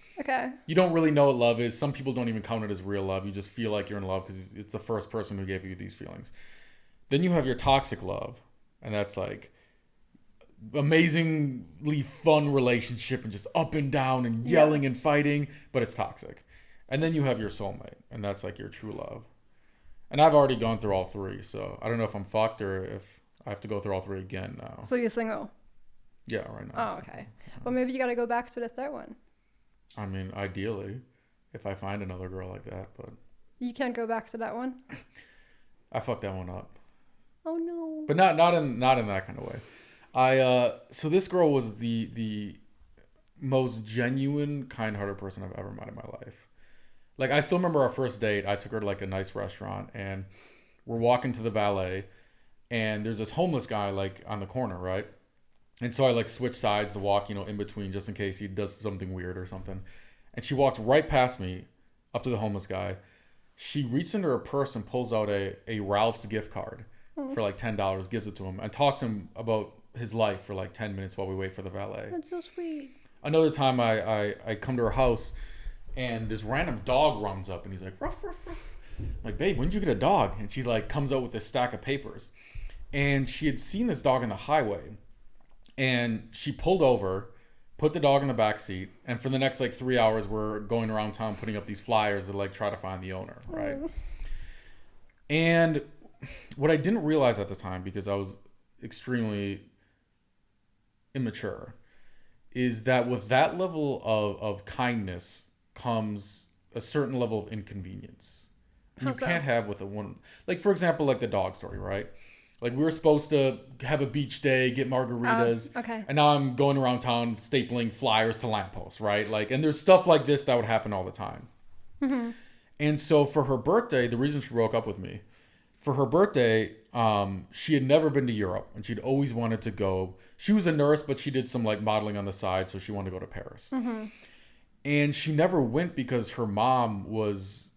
you don't really know what love is. Some people don't even count it as real love. You just feel like you're in love because it's the first person who gave you these feelings. Then you have your toxic love, and that's like amazingly fun relationship and just up and down and yelling and fighting, but it's toxic. And then you have your soulmate, and that's like your true love. And I've already gone through all 3, so I don't know if I'm fucked or if I have to go through all 3 again now. So you're single? Yeah, right now. Oh, okay. Well, maybe you got to go back to the 3rd one. I mean, ideally, if I find another girl like that, but... You can't go back to that one? I fucked that one up. Oh, no. But not in that kind of way. So this girl was the most genuine, kind-hearted person I've ever met in my life. Like, I still remember our first date. I took her to, like, a nice restaurant, and we're walking to the valet, and there's this homeless guy, like, on the corner, right? And so I, like, switch sides to walk, in between just in case he does something weird or something. And she walks right past me up to the homeless guy. She reaches into her purse and pulls out a Ralph's gift card for, like, $10, gives it to him, and talks to him about his life for, like, 10 minutes while we wait for the valet. That's so sweet. Another time I come to her house, and this random dog runs up, and he's like, ruff, ruff, ruff. I'm like, babe, when did you get a dog? And she's like, comes out with this stack of papers. And she had seen this dog on the highway. And she pulled over, put the dog in the back seat, and for the next like 3 hours we're going around town putting up these flyers to like try to find the owner, right? And what I didn't realize at the time, because I was extremely immature, is that with that level of kindness comes a certain level of inconvenience. You can't have with a one, like for example, like the dog story, right? Like we were supposed to have a beach day, get margaritas, and now I'm going around town stapling flyers to lampposts, right? Like, and there's stuff like this that would happen all the time. Mm-hmm. And so for her birthday, the reason she broke up with me, for her birthday, she had never been to Europe, and she'd always wanted to go. She was a nurse, but she did some like modeling on the side, so she wanted to go to Paris. Mm-hmm. And she never went because her mom was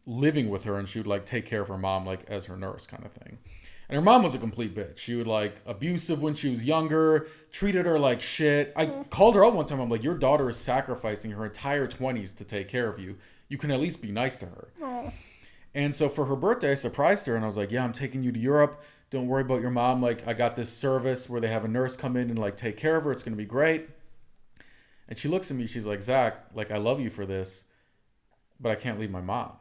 living with her, and she would like take care of her mom like as her nurse kind of thing. And her mom was a complete bitch. She would like abusive when she was younger, treated her like shit. I called her out one time. I'm like, your daughter is sacrificing her entire 20s to take care of you. You can at least be nice to her. And so for her birthday, I surprised her and I was like, yeah, I'm taking you to Europe. Don't worry about your mom. Like, I got this service where they have a nurse come in and like take care of her. It's going to be great. And she looks at me. She's like, Zach, like, I love you for this, but I can't leave my mom.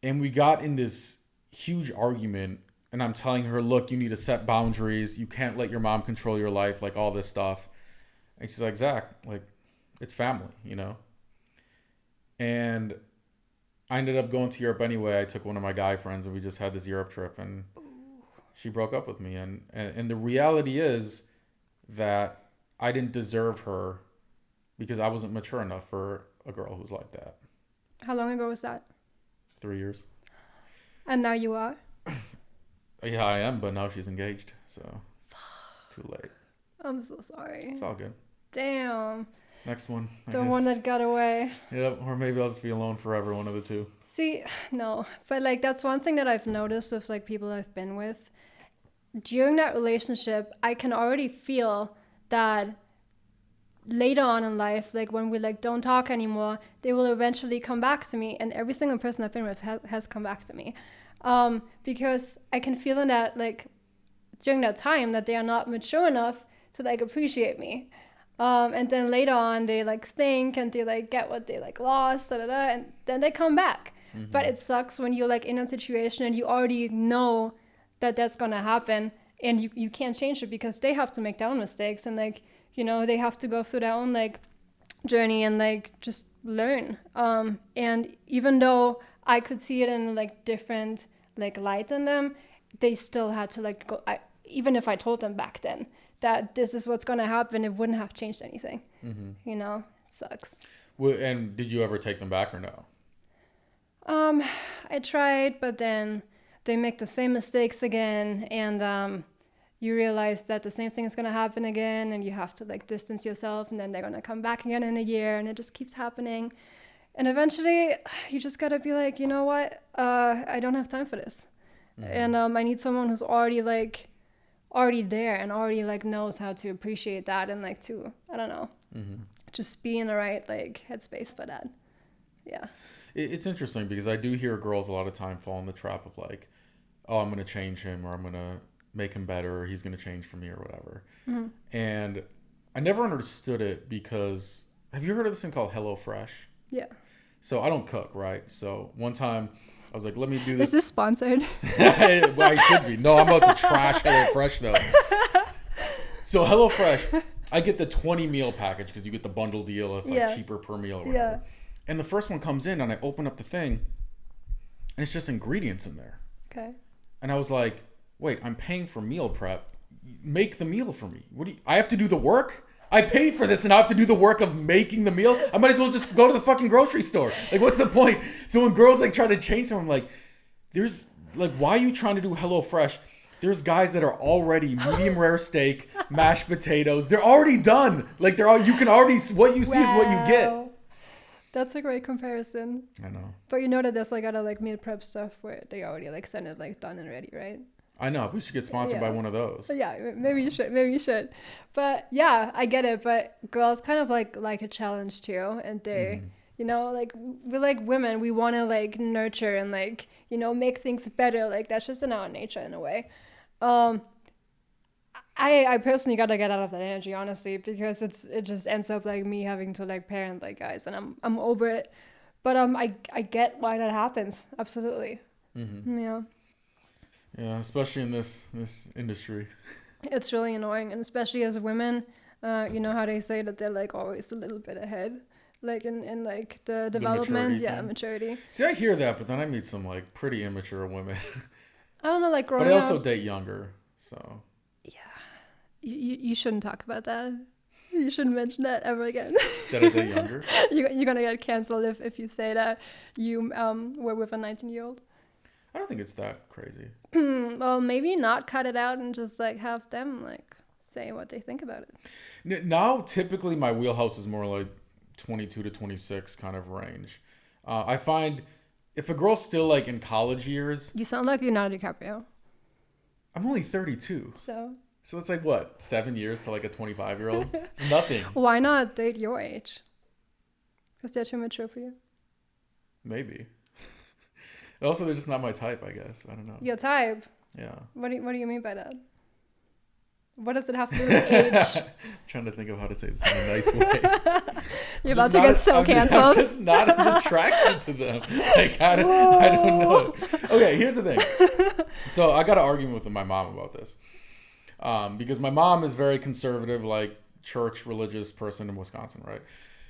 And we got in this huge argument. And I'm telling her, look, you need to set boundaries. You can't let your mom control your life, like all this stuff. And she's like, Zach, like, it's family, you know? And I ended up going to Europe anyway. I took one of my guy friends and we just had this Europe trip and she broke up with me. And the reality is that I didn't deserve her because I wasn't mature enough for a girl who's like that. How long ago was that? 3 years. And now you are? Yeah, I am, but now she's engaged. So it's too late. I'm so sorry. It's all good. Damn. Next one. The one that got away. Yep, or maybe I'll just be alone forever, one of the two. See, no. But like that's one thing that I've noticed with like people I've been with. During that relationship, I can already feel that later on in life, like when we like don't talk anymore, they will eventually come back to me. And every single person I've been with has come back to me. Because I can feel in that like during that time that they are not mature enough to like appreciate me. And then later on they like think and they like get what they like lost, and then they come back. Mm-hmm. But it sucks when you're like in a situation and you already know that that's gonna happen and you can't change it because they have to make their own mistakes and like, you know, they have to go through their own like journey and like just learn. And even though I could see it in like different like light in them, they still had to like go. Even if I told them back then that this is what's going to happen, it wouldn't have changed anything. Mm-hmm. You know, it sucks. Well, and did you ever take them back or no? I tried, but then they make the same mistakes again, and you realize that the same thing is going to happen again, and you have to like distance yourself, and then they're going to come back again in a year, and it just keeps happening. And eventually you just got to be like, you know what? I don't have time for this. Mm-hmm. And I need someone who's already there and already like knows how to appreciate that and like to, I don't know, just be in the right like headspace for that. Yeah. It's interesting because I do hear girls a lot of time fall in the trap of like, oh, I'm going to change him or I'm going to make him better or he's going to change for me or whatever. Mm-hmm. And I never understood it because, have you heard of this thing called HelloFresh? Yeah. So I don't cook, right? So one time I was like, let me do this. Is this sponsored? Well, I should be. No, I'm about to trash HelloFresh though. So HelloFresh, I get the 20 meal package because you get the bundle deal. It's like cheaper per meal or whatever. Yeah. And the first one comes in and I open up the thing and it's just ingredients in there. Okay. And I was like, wait, I'm paying for meal prep. Make the meal for me. I have to do the work? I paid for this and I have to do the work of making the meal. I might as well just go to the fucking grocery store. Like, what's the point? So when girls like try to change someone, I'm like, there's like, why are you trying to do HelloFresh? There's guys that are already medium rare steak, mashed potatoes. They're already done. Like you can already, what you see is what you get. That's a great comparison. I know. But you know that there's like other like meal prep stuff where they already like send it like done and ready, right? I know. We should get sponsored by one of those. Yeah, maybe you should. But yeah, I get it. But girls kind of like a challenge too. And they, you know, like we're like women. We want to like nurture and like, you know, make things better. Like that's just in our nature in a way. I personally got to get out of that energy, honestly, because it just ends up like me having to like parent like guys. And I'm over it. But I get why that happens. Absolutely. Mm-hmm. Yeah. Yeah, especially in this industry. It's really annoying, and especially as women, you know how they say that they're like always a little bit ahead, like in like the development, maturity. See, I hear that, but then I meet some like pretty immature women. I don't know, like growing up. But I also date younger, so. Yeah, you shouldn't talk about that. You shouldn't mention that ever again. That I date younger? You're gonna get canceled if you say that you were with a 19-year-old. I don't think it's that crazy. Well, maybe not cut it out and just like have them like say what they think about it. Now, typically my wheelhouse is more like 22 to 26 kind of range. I find if a girl's still like in college years. You sound like Leonardo DiCaprio. I'm only 32. So it's like what, 7 years to like a 25-year-old? It's nothing. Why not date your age? Because they're too mature for you. Maybe. Also, they're just not my type, I guess. I don't know. Your type? Yeah. What do you mean by that? What does it have to do with age? Trying to think of how to say this in a nice way. You're about to get so canceled. I'm just not as attracted to them. Like, I don't know. Okay, here's the thing. So I got an argument with my mom about this. Because my mom is very conservative, like church religious person in Wisconsin, right?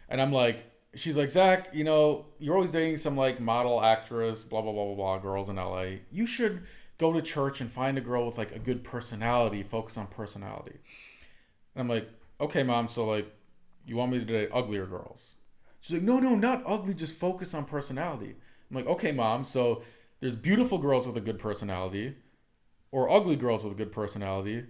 And I'm like, she's like, Zach, you know, you're always dating some like model actress, blah, blah, blah, blah, blah, girls in LA. You should go to church and find a girl with like a good personality, focus on personality. And I'm like, okay, Mom, so like, you want me to date uglier girls? She's like, no, not ugly, just focus on personality. I'm like, okay, Mom, so there's beautiful girls with a good personality or ugly girls with a good personality.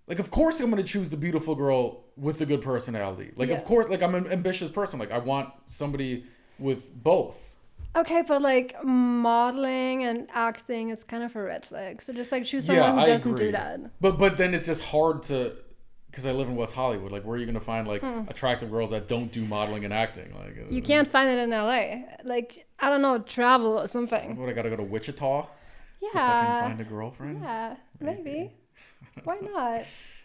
Like, of course I'm going to choose the beautiful girl with a good personality. Like, Of course, like I'm an ambitious person. Like I want somebody with both. Okay, but like modeling and acting is kind of a red flag. So just like choose someone who doesn't do that. But then it's just hard to, because I live in West Hollywood. Like, where are you gonna find like attractive girls that don't do modeling and acting? Like, you can't find it in LA. Like, I don't know, travel or something. What, I gotta go to Wichita? Yeah. To fucking find a girlfriend? Yeah, maybe. Why not?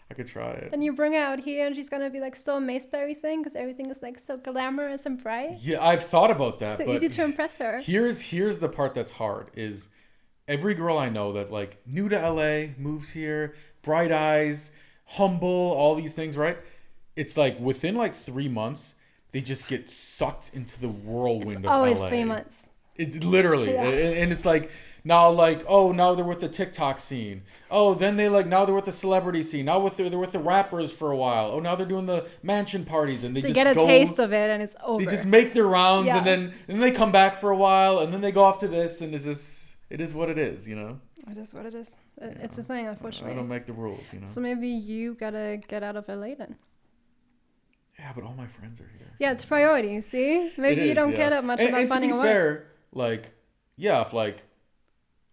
I could try it. Then you bring her out here and she's gonna be like so amazed by everything because everything is like so glamorous and bright. Yeah, I've thought about that. So but easy to impress her. Here's the part that's hard is every girl I know that like new to LA, moves here, bright eyes, humble, all these things, right? It's like within like 3 months, they just get sucked into the whirlwind of always LA. 3 months. It's literally, Yeah. and it's like, now like, oh, now they're with the TikTok scene. Oh, then now they're with the celebrity scene. Now they're with the rappers for a while. Oh, now they're doing the mansion parties and they just get a taste of it and it's over. They just make their rounds Yeah. and then they come back for a while and then they go off to this and it is what it is, you know? It is what it is. It's a thing, unfortunately. I don't make the rules, you know? So maybe you gotta get out of LA then. Yeah, but all my friends are here. Yeah, it's priority, see? Maybe you don't care that much about finding a wife. And to be fair, like, yeah, if like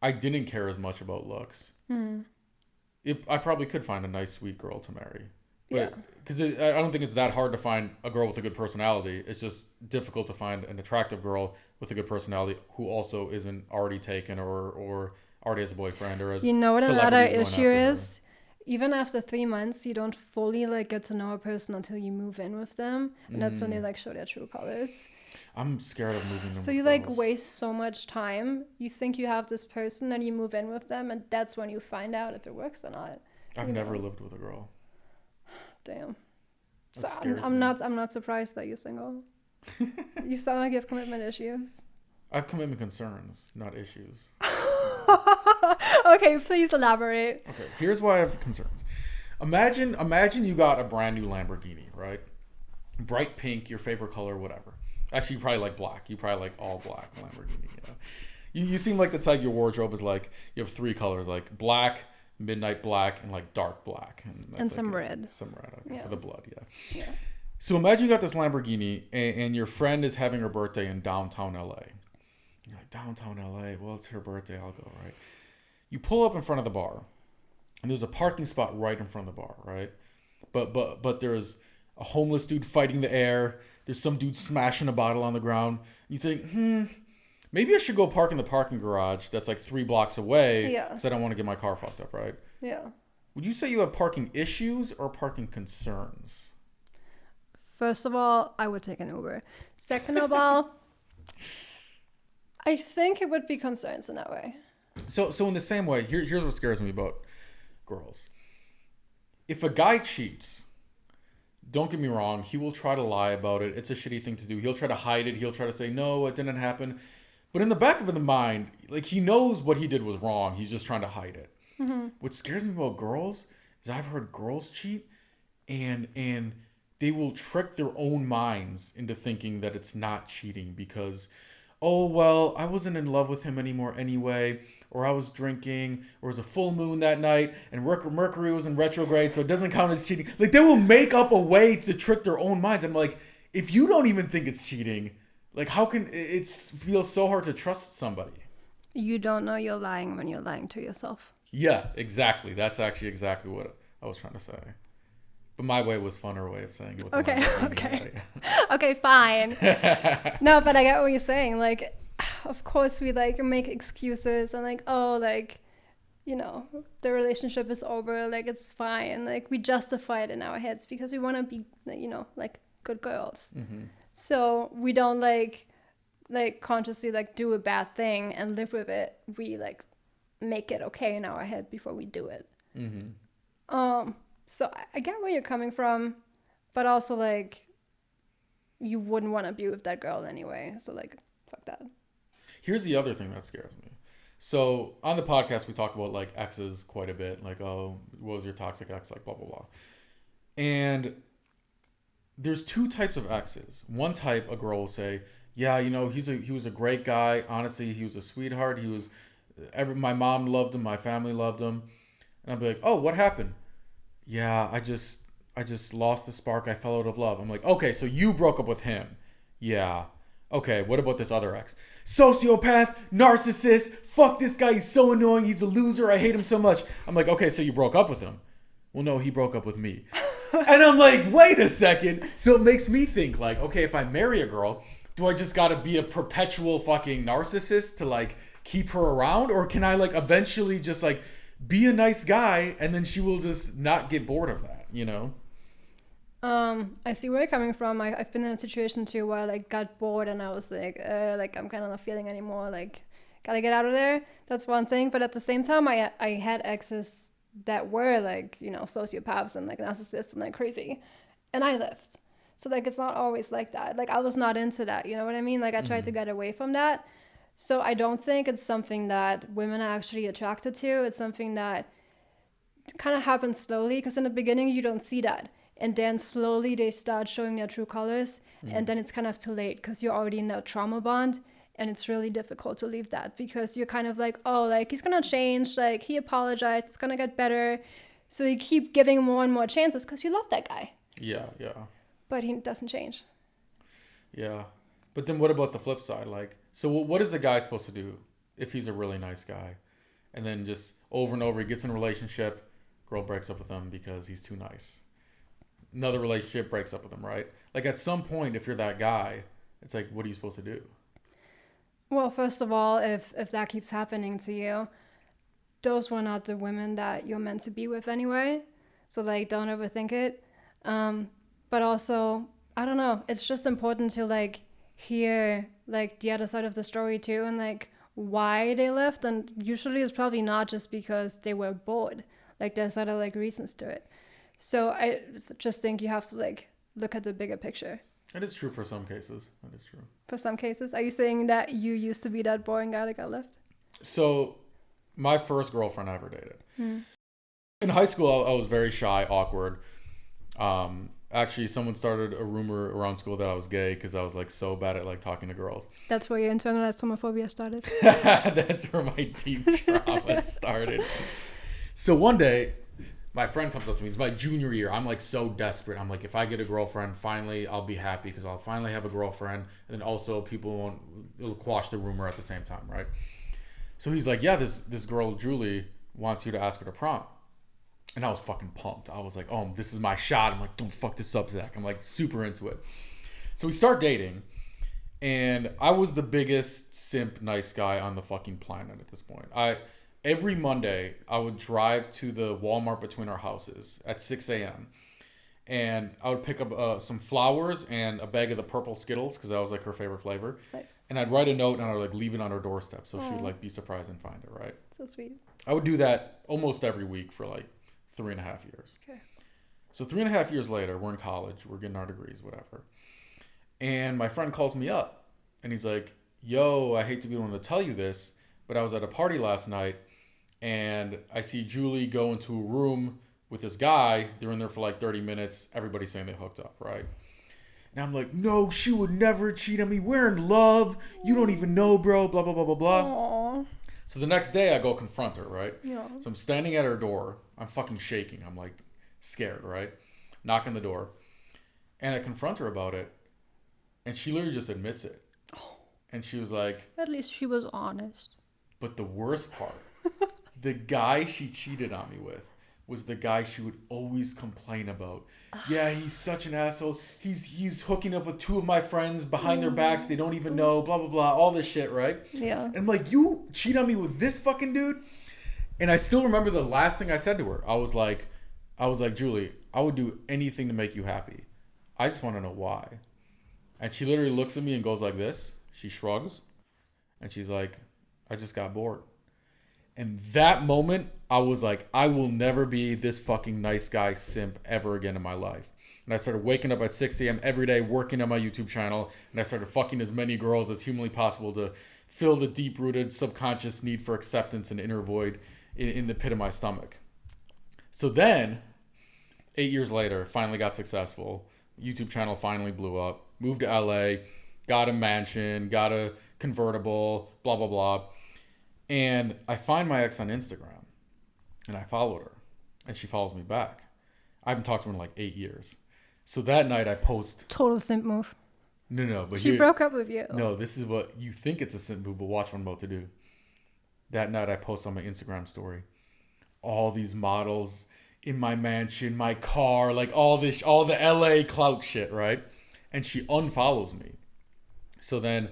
I didn't care as much about looks, I probably could find a nice, sweet girl to marry. But, because I don't think it's that hard to find a girl with a good personality. It's just difficult to find an attractive girl with a good personality who also isn't already taken or already has a boyfriend or has. You know what another celebrities going issue after is? Even after 3 months, you don't fully like get to know a person until you move in with them, and that's when they like show their true colors. I'm scared of moving them. So you like waste so much time. You think you have this person, and you move in with them, and that's when you find out if it works or not. I've never lived with a girl. Damn. That So scares I'm me. not surprised that you're single. You sound like you have commitment issues. I have commitment concerns, not issues. Okay, please elaborate. Okay, here's why I have concerns. Imagine you got a brand new Lamborghini, right? Bright pink, your favorite color, whatever. Actually, you probably like black. You probably like all black Lamborghini. You seem like the type your wardrobe is like. You have 3 colors, like black, midnight black, and like dark black. And some red. Some red, okay, Yeah. for the blood, Yeah. So imagine you got this Lamborghini and your friend is having her birthday in downtown LA. You're like, downtown LA? Well, it's her birthday. I'll go, right? You pull up in front of the bar, and there's a parking spot right in front of the bar, right? But there's a homeless dude fighting the air. There's some dude smashing a bottle on the ground. You think, maybe I should go park in the parking garage that's like 3 blocks away because I don't want to get my car fucked up, right? Yeah. Would you say you have parking issues or parking concerns? First of all, I would take an Uber. Second of all, I think it would be concerns in that way. So in the same way, here's what scares me about girls. If a guy cheats, don't get me wrong, he will try to lie about it. It's a shitty thing to do. He'll try to hide it. He'll try to say, no, it didn't happen. But in the back of the mind, like, he knows what he did was wrong. He's just trying to hide it. Mm-hmm. What scares me about girls is I've heard girls cheat and they will trick their own minds into thinking that it's not cheating because, oh, well, I wasn't in love with him anymore anyway, or I was drinking, or it was a full moon that night, and Mercury was in retrograde, so it doesn't count as cheating. Like, they will make up a way to trick their own minds. I'm like, if you don't even think it's cheating, like, how can it feels so hard to trust somebody? You don't know you're lying when you're lying to yourself. Yeah, exactly. That's actually exactly what I was trying to say. But my way was funner way of saying it. Okay. Okay, fine. No, but I get what you're saying. Like, of course we like make excuses and like, oh, like, you know, the relationship is over, like it's fine, like we justify it in our heads because we want to be, you know, like good girls. So we don't like consciously like do a bad thing and live with it. We like make it okay in our head before we do it. So I get where you're coming from, but also like you wouldn't want to be with that girl anyway, so like fuck that. Here's the other thing that scares me. So on the podcast we talk about like exes quite a bit, like, oh, what was your toxic ex, like blah blah blah. And there's two types of exes. One type, a girl will say, yeah, you know, he was a great guy, honestly, he was a sweetheart, my mom loved him, my family loved him. And I'll be like, oh, what happened? Yeah, I just lost the spark. I fell out of love. I'm like, okay, so you broke up with him. Yeah. Okay, what about this other ex? Sociopath, narcissist, fuck this guy, he's so annoying, he's a loser, I hate him so much. I'm like, okay, so you broke up with him. Well, no, he broke up with me. And I'm like, wait a second. So it makes me think like, okay, if I marry a girl, do I just gotta be a perpetual fucking narcissist to like keep her around? Or can I like eventually just like be a nice guy and then she will just not get bored of that, you know? I see where you're coming from. I've been in a situation too where I like got bored and I was like I'm kind of not feeling anymore, like gotta get out of there. That's one thing. But at the same time, I had exes that were like, you know, sociopaths and like narcissists and like crazy, and I left. So like it's not always like that. Like I was not into that, you know what I mean? Like I tried to get away from that. So I don't think it's something that women are actually attracted to. It's something that kind of happens slowly, because in the beginning you don't see that. And then slowly they start showing their true colors. And then it's kind of too late because you're already in a trauma bond. And it's really difficult to leave that because you're kind of like, oh, like he's going to change. Like he apologized. It's going to get better. So you keep giving more and more chances because you love that guy. Yeah, yeah. But he doesn't change. Yeah. But then what about the flip side? Like, so what is a guy supposed to do if he's a really nice guy? And then just over and over, he gets in a relationship, girl breaks up with him because he's too nice. Another relationship breaks up with him, right? Like at some point, if you're that guy, it's like, what are you supposed to do? Well, first of all, if that keeps happening to you, those were not the women that you're meant to be with anyway. So like, don't overthink it. But also, I don't know. It's just important to like hear like the other side of the story too, and like why they left. And usually it's probably not just because they were bored. Like there's other like reasons to it. So I just think you have to like look at the bigger picture. It is true for some cases. That is true. For some cases. Are you saying that you used to be that boring guy that got left? So my first girlfriend I ever dated. In high school, I was very shy, awkward. Actually, someone started a rumor around school that I was gay because I was like so bad at like talking to girls. That's where your internalized homophobia started? That's where my deep trauma started. So one day, my friend comes up to me. It's my junior year. I'm like so desperate. I'm like, if I get a girlfriend, finally I'll be happy because I'll finally have a girlfriend. And then also it'll quash the rumor at the same time, right? So he's like, yeah, this girl, Julie, wants you to ask her to prom. And I was fucking pumped. I was like, oh, this is my shot. I'm like, don't fuck this up, Zach. I'm like super into it. So we start dating. And I was the biggest simp nice guy on the fucking planet at this point. Every Monday, I would drive to the Walmart between our houses at 6 a.m. And I would pick up some flowers and a bag of the purple Skittles because that was like her favorite flavor. Nice. And I'd write a note and I would like leave it on her doorstep so she would like be surprised and find it, right? So sweet. I would do that almost every week for like 3.5 years. Okay. So 3.5 years later, we're in college. We're getting our degrees, whatever. And my friend calls me up and he's like, yo, I hate to be the one to tell you this, but I was at a party last night and I see Julie go into a room with this guy. They're in there for like 30 minutes. Everybody's saying they hooked up, right? And I'm like, no, she would never cheat on me. We're in love. You don't even know, bro. Blah, blah, blah, blah, blah. Aww. So the next day I go confront her, right? Yeah. So I'm standing at her door. I'm fucking shaking. I'm like scared, right? Knock on the door. And I confront her about it. And she literally just admits it. And she was like... At least she was honest. But the worst part... The guy she cheated on me with was the guy she would always complain about. Yeah, he's such an asshole. He's hooking up with 2 of my friends behind their backs. They don't even know, blah, blah, blah. All this shit, right? Yeah. And I'm like, you cheat on me with this fucking dude? And I still remember the last thing I said to her. I was like, Julie, I would do anything to make you happy. I just want to know why. And she literally looks at me and goes like this. She shrugs. And she's like, I just got bored. And that moment, I was like, I will never be this fucking nice guy simp ever again in my life. And I started waking up at 6 a.m. every day, working on my YouTube channel. And I started fucking as many girls as humanly possible to fill the deep-rooted subconscious need for acceptance and inner void in the pit of my stomach. So then, 8 years later, finally got successful. YouTube channel finally blew up. Moved to LA. Got a mansion. Got a convertible. Blah, blah, blah. And I find my ex on Instagram, and I followed her, and she follows me back. I haven't talked to her in like 8 years. So that night I post. Total simp move. No, but she broke up with you. No, this is what you think it's a simp move, but watch what I'm about to do. That night I post on my Instagram story, all these models in my mansion, my car, like all the LA clout shit, right? And she unfollows me. So then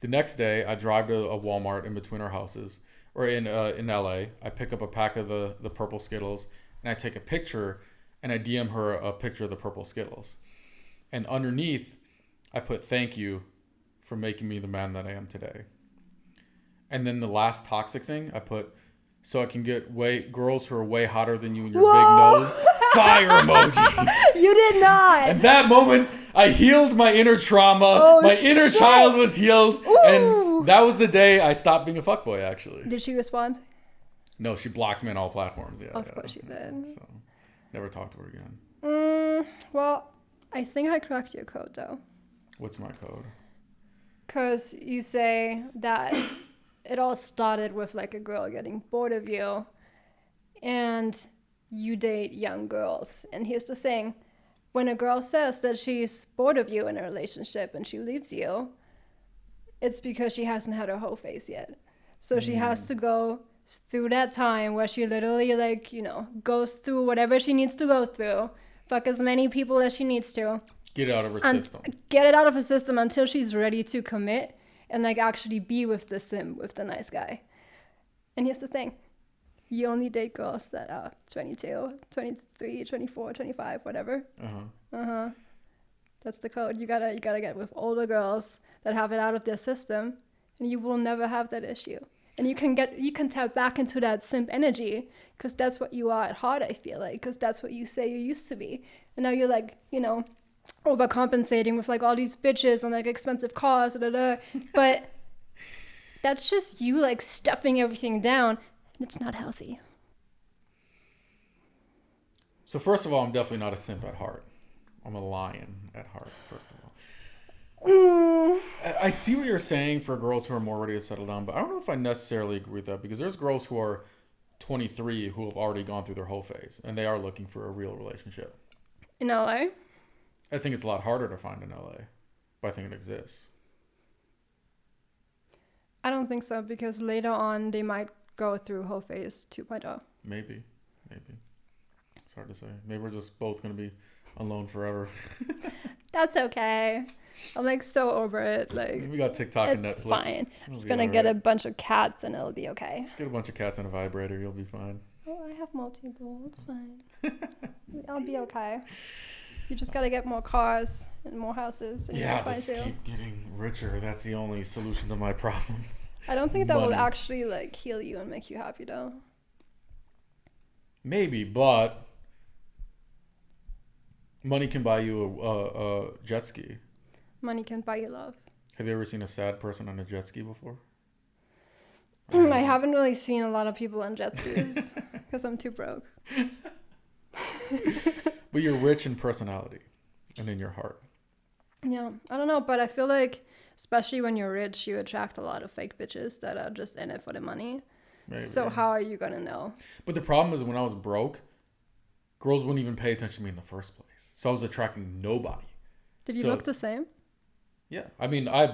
the next day, I drive to a Walmart in between our houses, or in LA. I pick up a pack of the purple Skittles, and I take a picture, and I DM her a picture of the purple Skittles. And underneath, I put, thank you for making me the man that I am today. And then the last toxic thing, I put, so I can get girls who are way hotter than you and your big nose. Fire emoji. You did not. At that moment, I healed my inner trauma. My inner child was healed. Ooh. And that was the day I stopped being a fuckboy, actually. Did she respond? No, she blocked me on all platforms. Yeah, of course she did. So, never talked to her again. Well, I think I cracked your code, though. What's my code? Because you say that it all started with like a girl getting bored of you, and you date young girls. And here's the thing. When a girl says that she's bored of you in a relationship and she leaves you, it's because she hasn't had her whole phase yet. So she has to go through that time where she literally goes through whatever she needs to go through, fuck as many people as she needs to. Get it out of her system. Get it out of her system until she's ready to commit and actually be with the simp, with the nice guy. And here's the thing. You only date girls that are 22, 23, 24, 25, whatever. That's the code. You gotta get with older girls that have it out of their system, and you will never have that issue. And you can tap back into that simp energy, because that's what you are at heart, I feel like, because that's what you say you used to be. And now you're overcompensating with all these bitches and expensive cars, but that's just you stuffing everything down. It's not healthy. So first of all, I'm definitely not a simp at heart. I'm a lion at heart, first of all. I see what you're saying for girls who are more ready to settle down, but I don't know if I necessarily agree with that, because there's girls who are 23 who have already gone through their whole phase, and they are looking for a real relationship. In LA? I think it's a lot harder to find in LA, but I think it exists. I don't think so, because later on they might go through whole phase 2.0. Maybe. It's hard to say. Maybe we're just both going to be alone forever. That's okay. I'm so over it. We got TikTok and Netflix. It's fine. I'm just going to get a bunch of cats and it'll be okay. Just get a bunch of cats and a vibrator. You'll be fine. Oh, I have multiple. It's fine. I'll be okay. You just got to get more cars and more houses. And just keep getting richer. That's the only solution to my problems. I don't think that will actually heal you and make you happy, though. Maybe, but money can buy you a jet ski. Money can buy you love. Have you ever seen a sad person on a jet ski before? I haven't really seen a lot of people on jet skis because I'm too broke. But you're rich in personality and in your heart. Yeah, I don't know, but I feel like, especially when you're rich, you attract a lot of fake bitches that are just in it for the money. Maybe. So how are you going to know? But the problem is, when I was broke, girls wouldn't even pay attention to me in the first place. So I was attracting nobody. Did you look the same? Yeah. I mean, I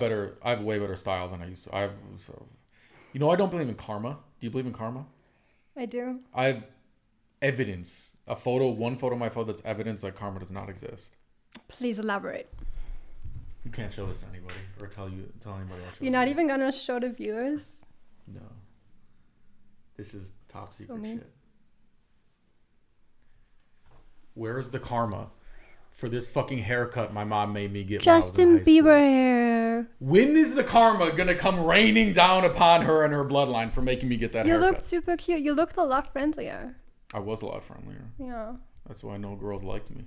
have way better style than I used to. I don't believe in karma. Do you believe in karma? I do. I've evidence, one photo of my phone that's evidence that karma does not exist. Please elaborate. You can't show this to anybody or tell anybody else. You're not even gonna show the viewers? No. This is top secret mean. shit. Where's the karma for this fucking haircut my mom made me get Justin when I was in high Bieber school? hair. When is the karma gonna come raining down upon her and her bloodline for making me get that You haircut? looked super cute. You looked a lot friendlier. I was a lot friendlier. Yeah. That's why no girls liked me.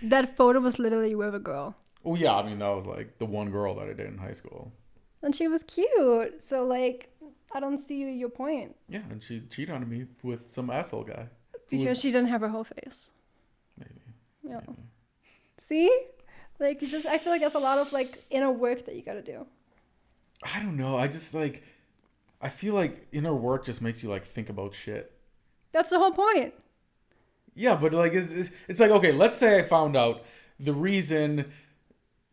That photo was literally with a girl. Oh yeah, I mean that was like the one girl that I did in high school. And she was cute. So like, I don't see your point. Yeah, and she cheated on me with some asshole guy. Because she didn't have her whole face. Maybe. Yeah. Maybe. See? Like I feel like there's a lot of like inner work that you gotta do. I don't know. I feel like inner work just makes you like think about shit. That's the whole point. Yeah, but like it's like, okay, let's say I found out the reason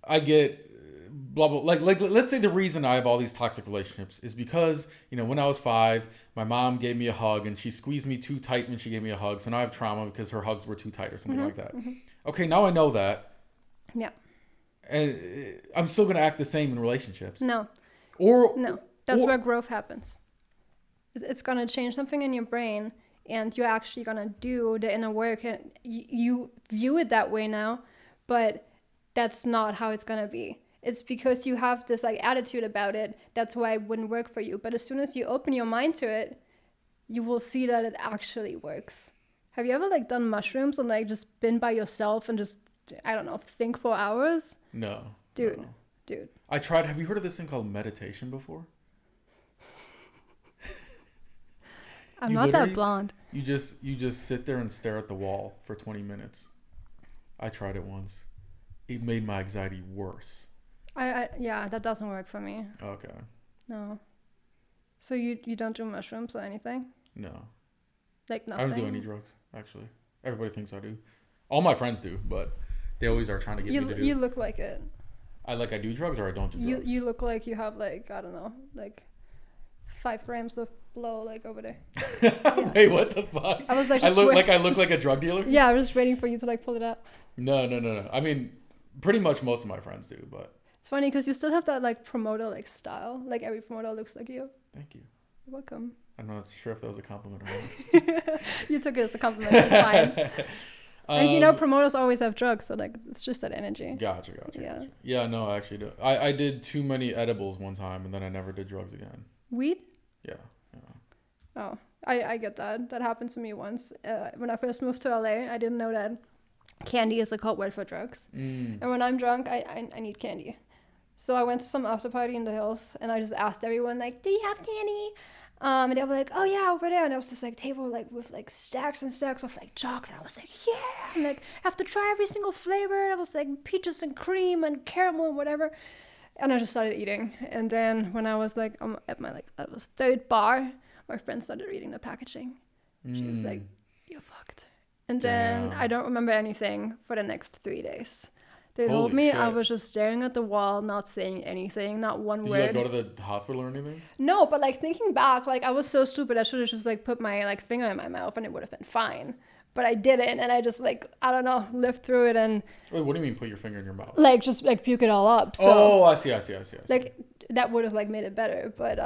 I get blah blah, like let's say the reason I have all these toxic relationships is because, you know, when I was 5, my mom gave me a hug and she squeezed me too tight when she gave me a hug, so now I have trauma because her hugs were too tight or something like that. Okay, now I know that. Yeah. And I'm still gonna act the same in relationships. No. That's where growth happens. It's gonna change something in your brain, and you're actually gonna do the inner work, and you view it that way now, but that's not how it's gonna be. It's because you have this like attitude about it. That's why it wouldn't work for you. But as soon as you open your mind to it, you will see that it actually works. Have you ever like done mushrooms and like just been by yourself and just, I don't know, think for hours? No. Dude. No. Dude. I tried. Have you heard of this thing called meditation before? I'm not that blonde. You just sit there and stare at the wall for 20 minutes. I tried it once. It made my anxiety worse. Yeah, that doesn't work for me. Okay. No. So you don't do mushrooms or anything? No. Like nothing? I don't do any drugs, actually. Everybody thinks I do. All my friends do, but they always are trying to get me to do. You look like it. I do drugs or I don't do drugs? You look like you have like, I don't know, like 5 grams of blow like over there. Yeah. Wait, what the fuck? I was like, I look like a drug dealer? Yeah, I was just waiting for you to like pull it out. No. I mean, pretty much most of my friends do, but it's funny because you still have that like promoter like style. Like every promoter looks like you. Thank you. You're welcome. I'm not sure if that was a compliment or not. You took it as a compliment. That's fine. And you know, promoters always have drugs, so like it's just that energy. Gotcha. Yeah. Gotcha. Yeah, no, I actually do. I did too many edibles one time, and then I never did drugs again. Weed? Yeah. Oh, I get that. That happened to me once. When I first moved to LA, I didn't know that candy is a code word for drugs. And when I'm drunk, I need candy. So I went to some after party in the hills, and I just asked everyone, like, do you have candy? And they were like, oh yeah, over there. And there was this like table like with like stacks and stacks of like chocolate. I was like, yeah, and like have to try every single flavor. I was like peaches and cream and caramel and whatever. And I just started eating. And then when I was like at my like that was 3rd bar, my friend started reading the packaging. She was like, you're fucked. And then I don't remember anything for the next 3 days. They told me I was just staring at the wall, not saying anything, not one word. Did you like go to the hospital or anything? No, but like thinking back, like I was so stupid. I should have just like put my like finger in my mouth and it would have been fine. But I didn't, and I just like, I don't know, lived through it and. Wait, what do you mean put your finger in your mouth? Like just like puke it all up. So, oh, I see. Like that would have like made it better, but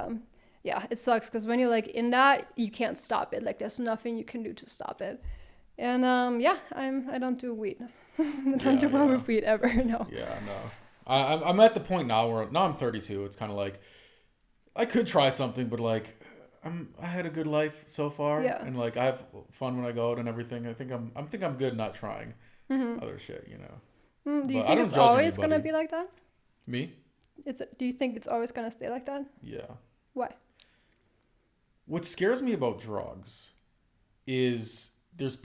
yeah, it sucks because when you're like in that, you can't stop it. Like there's nothing you can do to stop it. And yeah, I don't do weed. I don't do well with weed ever. No. Yeah, no. I'm at the point now where now I'm 32. It's kind of like I could try something, but like I had a good life so far, and like I have fun when I go out and everything. I think I'm good not trying other shit, you know. Do you think it's always gonna be like that? Me? Do you think it's always gonna stay like that? Yeah. Why? What scares me about drugs is there's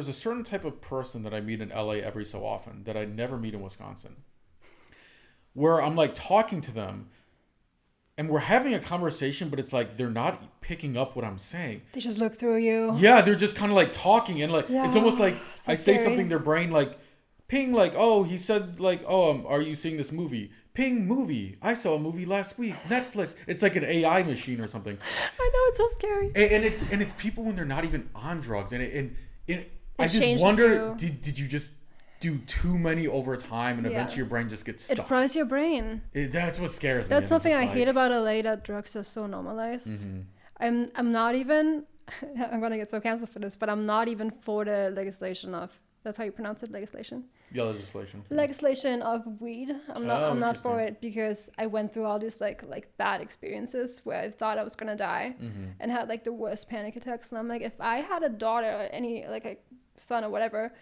a certain type of person that I meet in LA every so often that I never meet in Wisconsin, where I'm like talking to them and we're having a conversation, but it's like they're not picking up what I'm saying. They just look through you. Yeah, they're just kind of like talking and like it's almost like so I say something, their brain like ping, like, oh, he said like, oh, are you seeing this movie? ping movie. I saw a movie last week. Netflix. It's like an AI machine or something. I know, it's so scary. And it's people when they're not even on drugs. And I just changes wonder, you. did you just do too many over time and eventually your brain just gets stuck? It fries your brain. That's what scares me. That's something I hate about LA, that drugs are so normalized. Mm-hmm. I'm not even, I'm going to get so canceled for this, but I'm not even for the legislation of, that's how you pronounce it, legislation? Yeah, legislation. Legislation of weed. I'm not for interesting. it because I went through all these like bad experiences where I thought I was going to die and had like the worst panic attacks. And I'm like, if I had a daughter or any, like a son or whatever,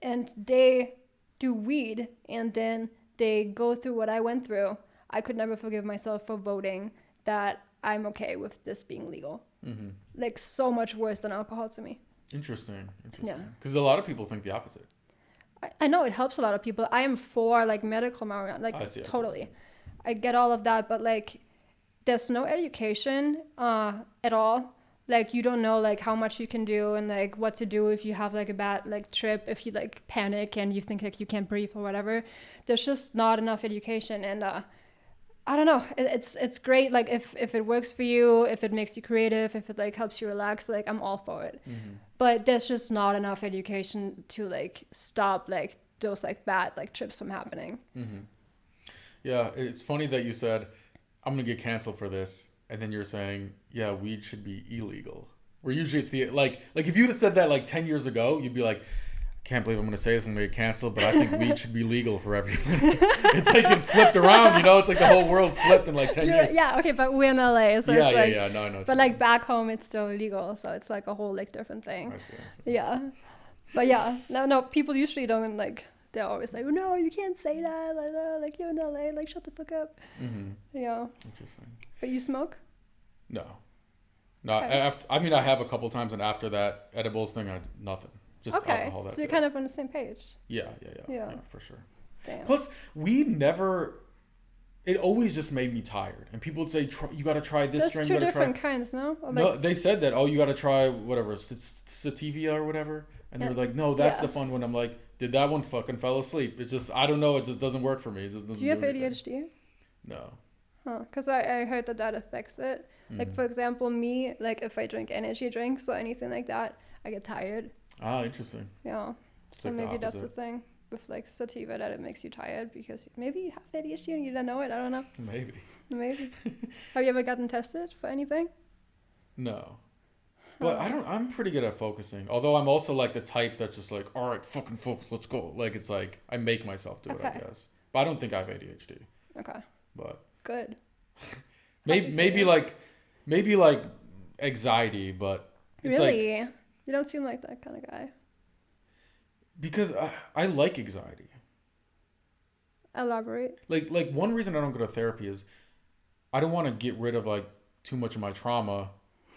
and they do weed and then they go through what I went through, I could never forgive myself for voting that I'm okay with this being legal. Like so much worse than alcohol to me. Interesting. Yeah. Because a lot of people think the opposite. I know it helps a lot of people. I am for like medical marijuana, like I see. I get all of that, but like there's no education at all. Like you don't know like how much you can do and like what to do if you have like a bad like trip, if you like panic and you think like you can't breathe or whatever. There's just not enough education, and I don't know. It's great like if it works for you, if it makes you creative, if it like helps you relax, like I'm all for it. But there's just not enough education to like stop like those like bad like trips from happening. Yeah, it's funny that you said I'm gonna get canceled for this, and then you're saying, yeah, weed should be illegal. Where usually it's the like if you'd have said that like 10 years ago, you'd be like, I can't believe I'm gonna say this, I'm gonna get canceled, but I think weed should be legal for everyone. It's like it flipped around, you know. It's like the whole world flipped in like 10 years. Yeah, okay, but we're in LA, so Yeah, it's like, yeah. No, I know. but like back home, it's still illegal, so it's like a whole like different thing. I see. Yeah, but yeah, no, people usually don't like. They're always like, oh, no, you can't say that, like you're in LA, like shut the fuck up. Yeah. Interesting. But you smoke? No. No, Okay. I mean, I have a couple times, and after that edibles thing, nothing. Just alcohol. That's so you're it. kind of on the same page. Yeah, for sure. Damn. Plus, weed never. It always just made me tired, and people would say, you got to try this There's strain. two You gotta different try... kinds, no? Or No, like, they said that. Oh, you got to try whatever sativa or whatever, and they were like, no, that's the fun one. I'm like, did that one fucking fell asleep? It's just, I don't know. It just doesn't work for me. It just doesn't. do you have anything. ADHD? No. Huh? Because I heard that affects it. Like for example, me, like if I drink energy drinks or anything like that, I get tired. Ah, interesting. Yeah. It's So like the maybe that's the opposite. thing with like sativa, that it makes you tired because maybe you have ADHD and you don't know it. I don't know. Maybe. Maybe. Have you ever gotten tested for anything? No. But I'm pretty good at focusing. Although I'm also like the type that's just like, all right, fucking focus, let's go. Like it's like I make myself do it, I guess. But I don't think I have ADHD. Okay. But Good. maybe like anxiety, but it's Really? like You don't seem like that kind of guy. because I like anxiety. Elaborate. Like one reason I don't go to therapy is I don't want to get rid of like too much of my trauma.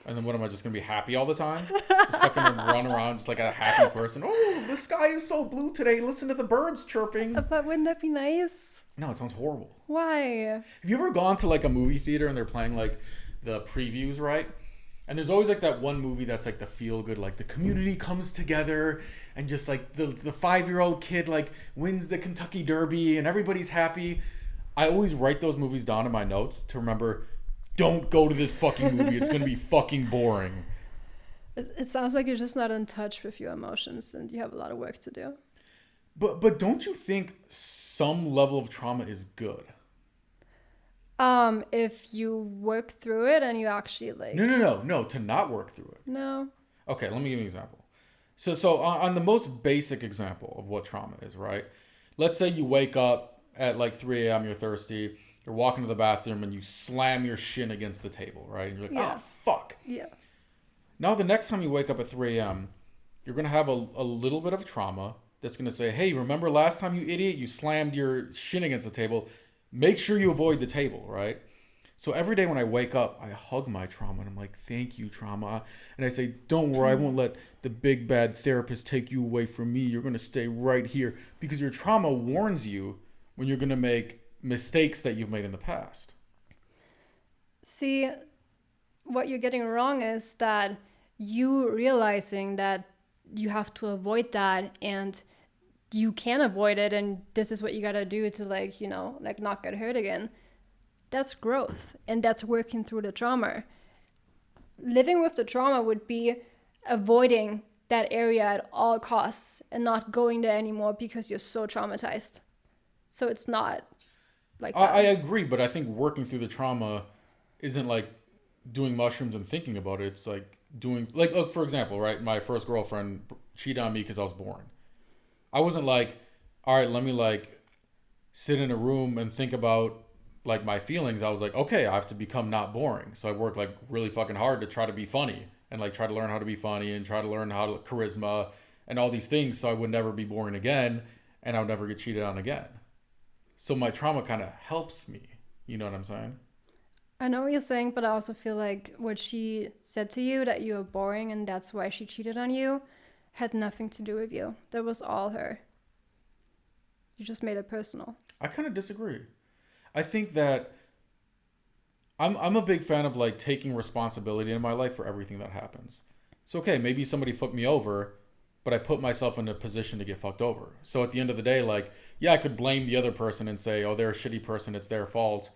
And then what am I just gonna be happy all the time? Just fucking run around just like a happy person. Oh, the sky is so blue today. Listen to the birds chirping. But wouldn't that be nice? No, it sounds horrible. Why? Have you ever gone to like a movie theater and they're playing like the previews, right? And there's always like that one movie that's like the feel good, like the community comes together and just like the 5-year-old kid like wins the Kentucky Derby and everybody's happy. I always write those movies down in my notes to remember, don't go to this fucking movie. It's going to be fucking boring. It sounds like you're just not in touch with your emotions and you have a lot of work to do. But don't you think some level of trauma is good? If you work through it and you actually like... No, to not work through it. No. Okay, let me give you an example. So on the most basic example of what trauma is, right? Let's say you wake up at like 3 a.m., you're thirsty, you're walking to the bathroom and you slam your shin against the table, right? And you're like, oh, fuck. Yeah. Now the next time you wake up at 3 a.m., you're going to have a little bit of trauma that's going to say, hey, remember last time, you idiot, you slammed your shin against the table? Make sure you avoid the table, right? So every day when I wake up, I hug my trauma and I'm like, thank you, trauma. And I say, don't worry, I won't let the big bad therapist take you away from me. You're going to stay right here. Because your trauma warns you when you're going to make mistakes that you've made in the past. See, what you're getting wrong is that you realizing that you have to avoid that and you can avoid it and this is what you gotta do to like, like not get hurt again. That's growth, and that's working through the trauma. Living with the trauma would be avoiding that area at all costs and not going there anymore because you're so traumatized. So it's not like that. I agree, but I think working through the trauma isn't like doing mushrooms and thinking about it. It's like doing, like, look, for example, right? My first girlfriend cheated on me because I was boring. I wasn't like, all right, let me like sit in a room and think about like my feelings. I was like, okay, I have to become not boring. So I worked like really fucking hard to try to be funny and like try to learn how to be funny and try to learn how to charisma and all these things so I would never be boring again and I would never get cheated on again. So my trauma kind of helps me. You know what I'm saying? I know what you're saying, but I also feel like what she said to you, that you were boring and that's why she cheated on you, had nothing to do with you. That was all her. You just made it personal. I kind of disagree. I think that I'm a big fan of like taking responsibility in my life for everything that happens. So, okay, maybe somebody fucked me over, but I put myself in a position to get fucked over. So at the end of the day, like, yeah, I could blame the other person and say, oh, they're a shitty person, it's their fault.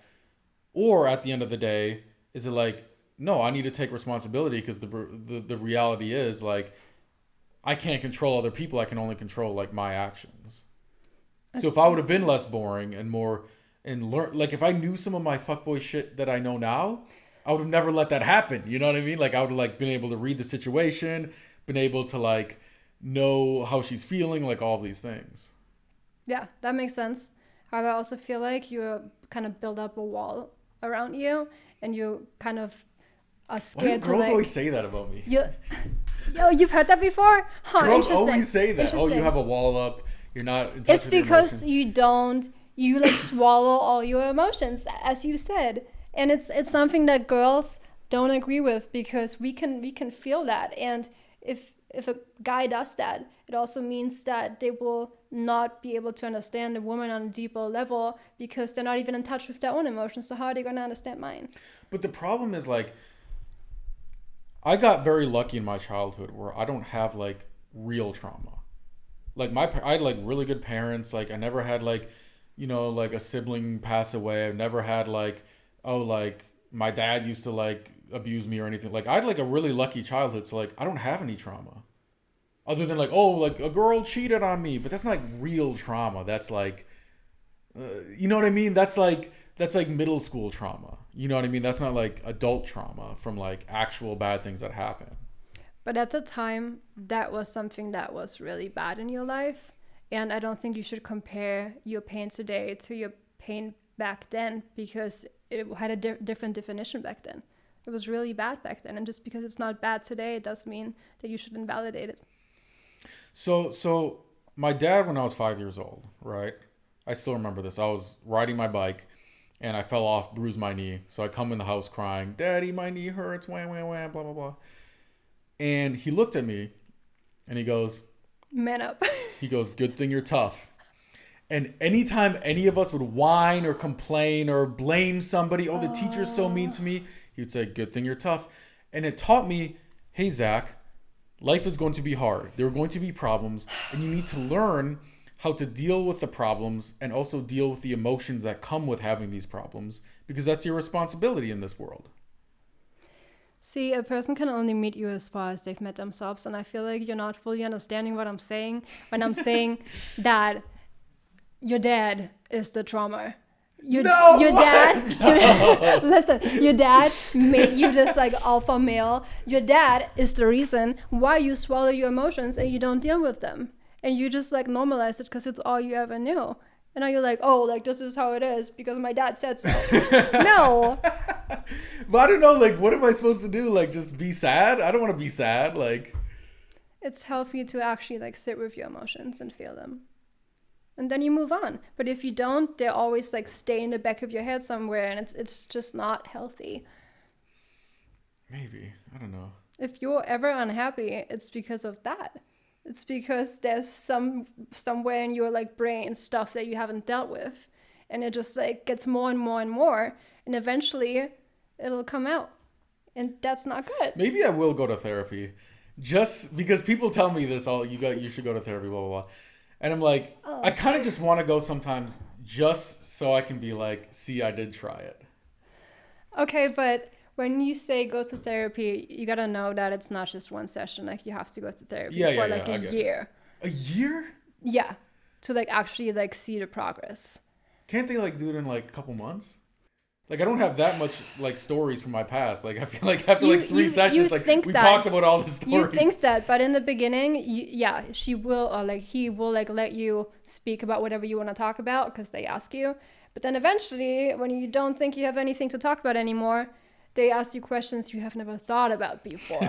Or at the end of the day, is it like, no, I need to take responsibility because the reality is like, I can't control other people. I can only control like my actions. So if I would have been less boring and more and learn, like if I knew some of my fuckboy shit that I know now, I would have never let that happen. You know what I mean? Like I would have like been able to read the situation, been able to like know how she's feeling, like all these things. Yeah, that makes sense. However, I also feel like you kind of build up a wall around you and you kind of are scared. Why do girls always say that about me? You've heard that before? Huh, girls always say that. Oh, you have a wall up. You're not in touch it's with your because emotions. you like swallow all your emotions, as you said. And it's something that girls don't agree with because we can feel that. And if a guy does that, it also means that they will not be able to understand the woman on a deeper level because they're not even in touch with their own emotions. So how are they going to understand mine? But the problem is like, I got very lucky in my childhood where I don't have like real trauma. Like I had like really good parents. Like I never had like, like a sibling pass away. I've never had like, oh, like my dad used to like abuse me or anything. Like I had like a really lucky childhood. So like, I don't have any trauma other than like, oh, like a girl cheated on me, but that's not like real trauma. That's like, you know what I mean? That's like middle school trauma. You know what I mean? That's not like adult trauma from like actual bad things that happen. But at the time, that was something that was really bad in your life. And I don't think you should compare your pain today to your pain back then because it had a different definition back then. It was really bad back then. And just because it's not bad today, it does mean that you should invalidate it. So my dad, when I was 5 years old, right? I still remember this. I was riding my bike and I fell off, bruised my knee. So I come in the house crying, Daddy, my knee hurts, wham, wham, wham, blah, blah, blah. And he looked at me and he goes, man up. He goes, good thing you're tough. And anytime any of us would whine or complain or blame somebody, oh, the teacher's so mean to me, he would say, good thing you're tough. And it taught me, hey, Zach, life is going to be hard. There are going to be problems and you need to learn how to deal with the problems and also deal with the emotions that come with having these problems because that's your responsibility in this world. See, a person can only meet you as far as they've met themselves. And I feel like you're not fully understanding what I'm saying when I'm saying that your dad is the trauma. Your dad, listen, your dad made you this like alpha male. Your dad is the reason why you swallow your emotions and you don't deal with them. And you just like normalize it because it's all you ever knew. And now you're like, oh, like this is how it is because my dad said so. No. But I don't know, like, what am I supposed to do? Like, just be sad? I don't want to be sad. Like, it's healthy to actually like sit with your emotions and feel them. And then you move on. But if you don't, they always like stay in the back of your head somewhere and it's just not healthy. Maybe. I don't know. If you're ever unhappy, it's because of that. It's because there's somewhere in your like brain stuff that you haven't dealt with. And it just like gets more and more and more. And eventually it'll come out. And that's not good. Maybe I will go to therapy. Just because people tell me this, you should go to therapy, blah, blah, blah. And I'm like, I kind of just want to go sometimes just so I can be like, see, I did try it. Okay, but when you say go to therapy, you gotta know that it's not just one session. Like you have to go to therapy for like a year. A year? Yeah, to like actually like see the progress. Can't they like do it in like a couple months? Like I don't have that much like stories from my past. Like I feel like after like 3 sessions, like we talked about all the stories. You think that, but in the beginning, she will or like he will like let you speak about whatever you want to talk about because they ask you. But then eventually, when you don't think you have anything to talk about anymore, they ask you questions you have never thought about before.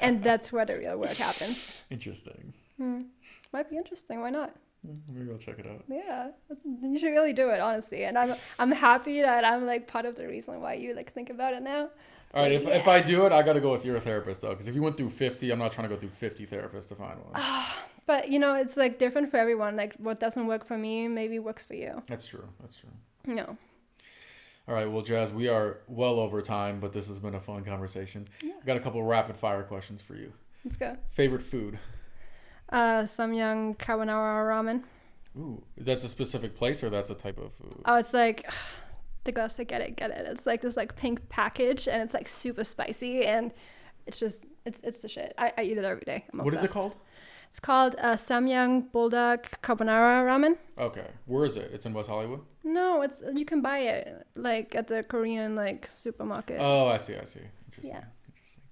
And that's where the real work happens. Interesting. Might be interesting. Why not? Maybe I'll check it out. Yeah, you should really do it, honestly. And I'm happy that I'm like part of the reason why you like think about it now. All right, if I do it, I got to go with your therapist though, because if you went through 50, I'm not trying to go through 50 therapists to find one. But you know, it's like different for everyone. Like what doesn't work for me maybe works for you. That's true. No. All right, well, Jazz, we are well over time, but this has been a fun conversation. Yeah. I've got a couple of rapid fire questions for you. Let's go. Favorite food? Samyang carbonara ramen. Ooh, that's a specific place or that's a type of food? Oh, it's like the girls that get it. It's like this like pink package and it's like super spicy and it's the shit. I eat it every day. I'm obsessed. What is it called? It's called Samyang Bulldog Carbonara Ramen. Okay, where is it? It's in West Hollywood? No, you can buy it like at the Korean like supermarket. Oh, I see. Interesting. Yeah. Interesting.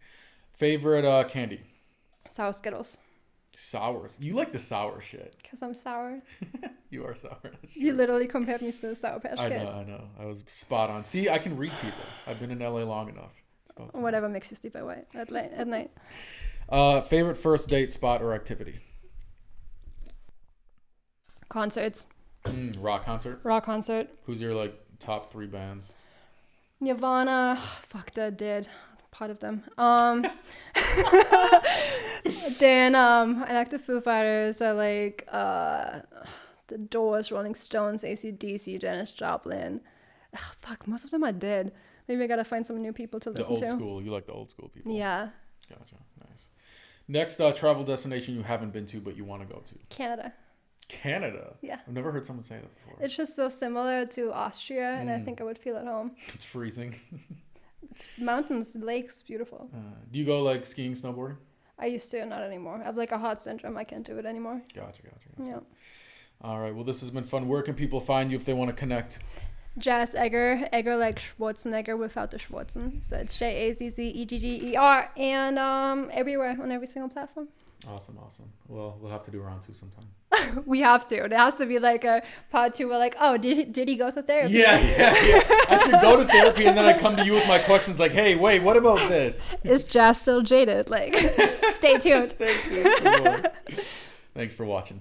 Favorite candy? Sour Skittles. Sours. You like the sour shit. Because I'm sour. You are sour. That's true. You literally compared me to a Sour Patch Kid. I know. I was spot on. See, I can read people. I've been in LA long enough. Whatever makes you sleep at night. Favorite first date spot or activity? Concerts. Rock concert? Rock concert. Who's your like top 3 bands? Nirvana. Fuck, that did. Part of them. Then I like the Foo Fighters. I like the Doors, Rolling Stones, AC/DC, Janis Joplin. Fuck, most of them I did. Maybe I gotta find some new people to listen to. The old school. You like the old school people. Yeah. Gotcha. Nice. Next travel destination you haven't been to but you want to go to. Canada? Yeah. I've never heard someone say that before. It's just so similar to Austria and I think I would feel at home. It's freezing. It's mountains, lakes, beautiful. Do you go like skiing, snowboarding? I used to, not anymore. I have like a heart syndrome. I can't do it anymore. Gotcha. Yeah. All right. Well, this has been fun. Where can people find you if they want to connect? Jazz Egger like Schwarzenegger without the Schwarzen. So it's JAZZEGGER and everywhere on every single platform. Awesome. Well, we'll have to do round 2 sometime. We have to. There has to be like a part 2 where like, oh, did he go to therapy? Yeah. I should go to therapy and then I come to you with my questions like, hey, wait, what about this? Is Jazz still jaded? Like, stay tuned. Stay tuned. Thanks for watching.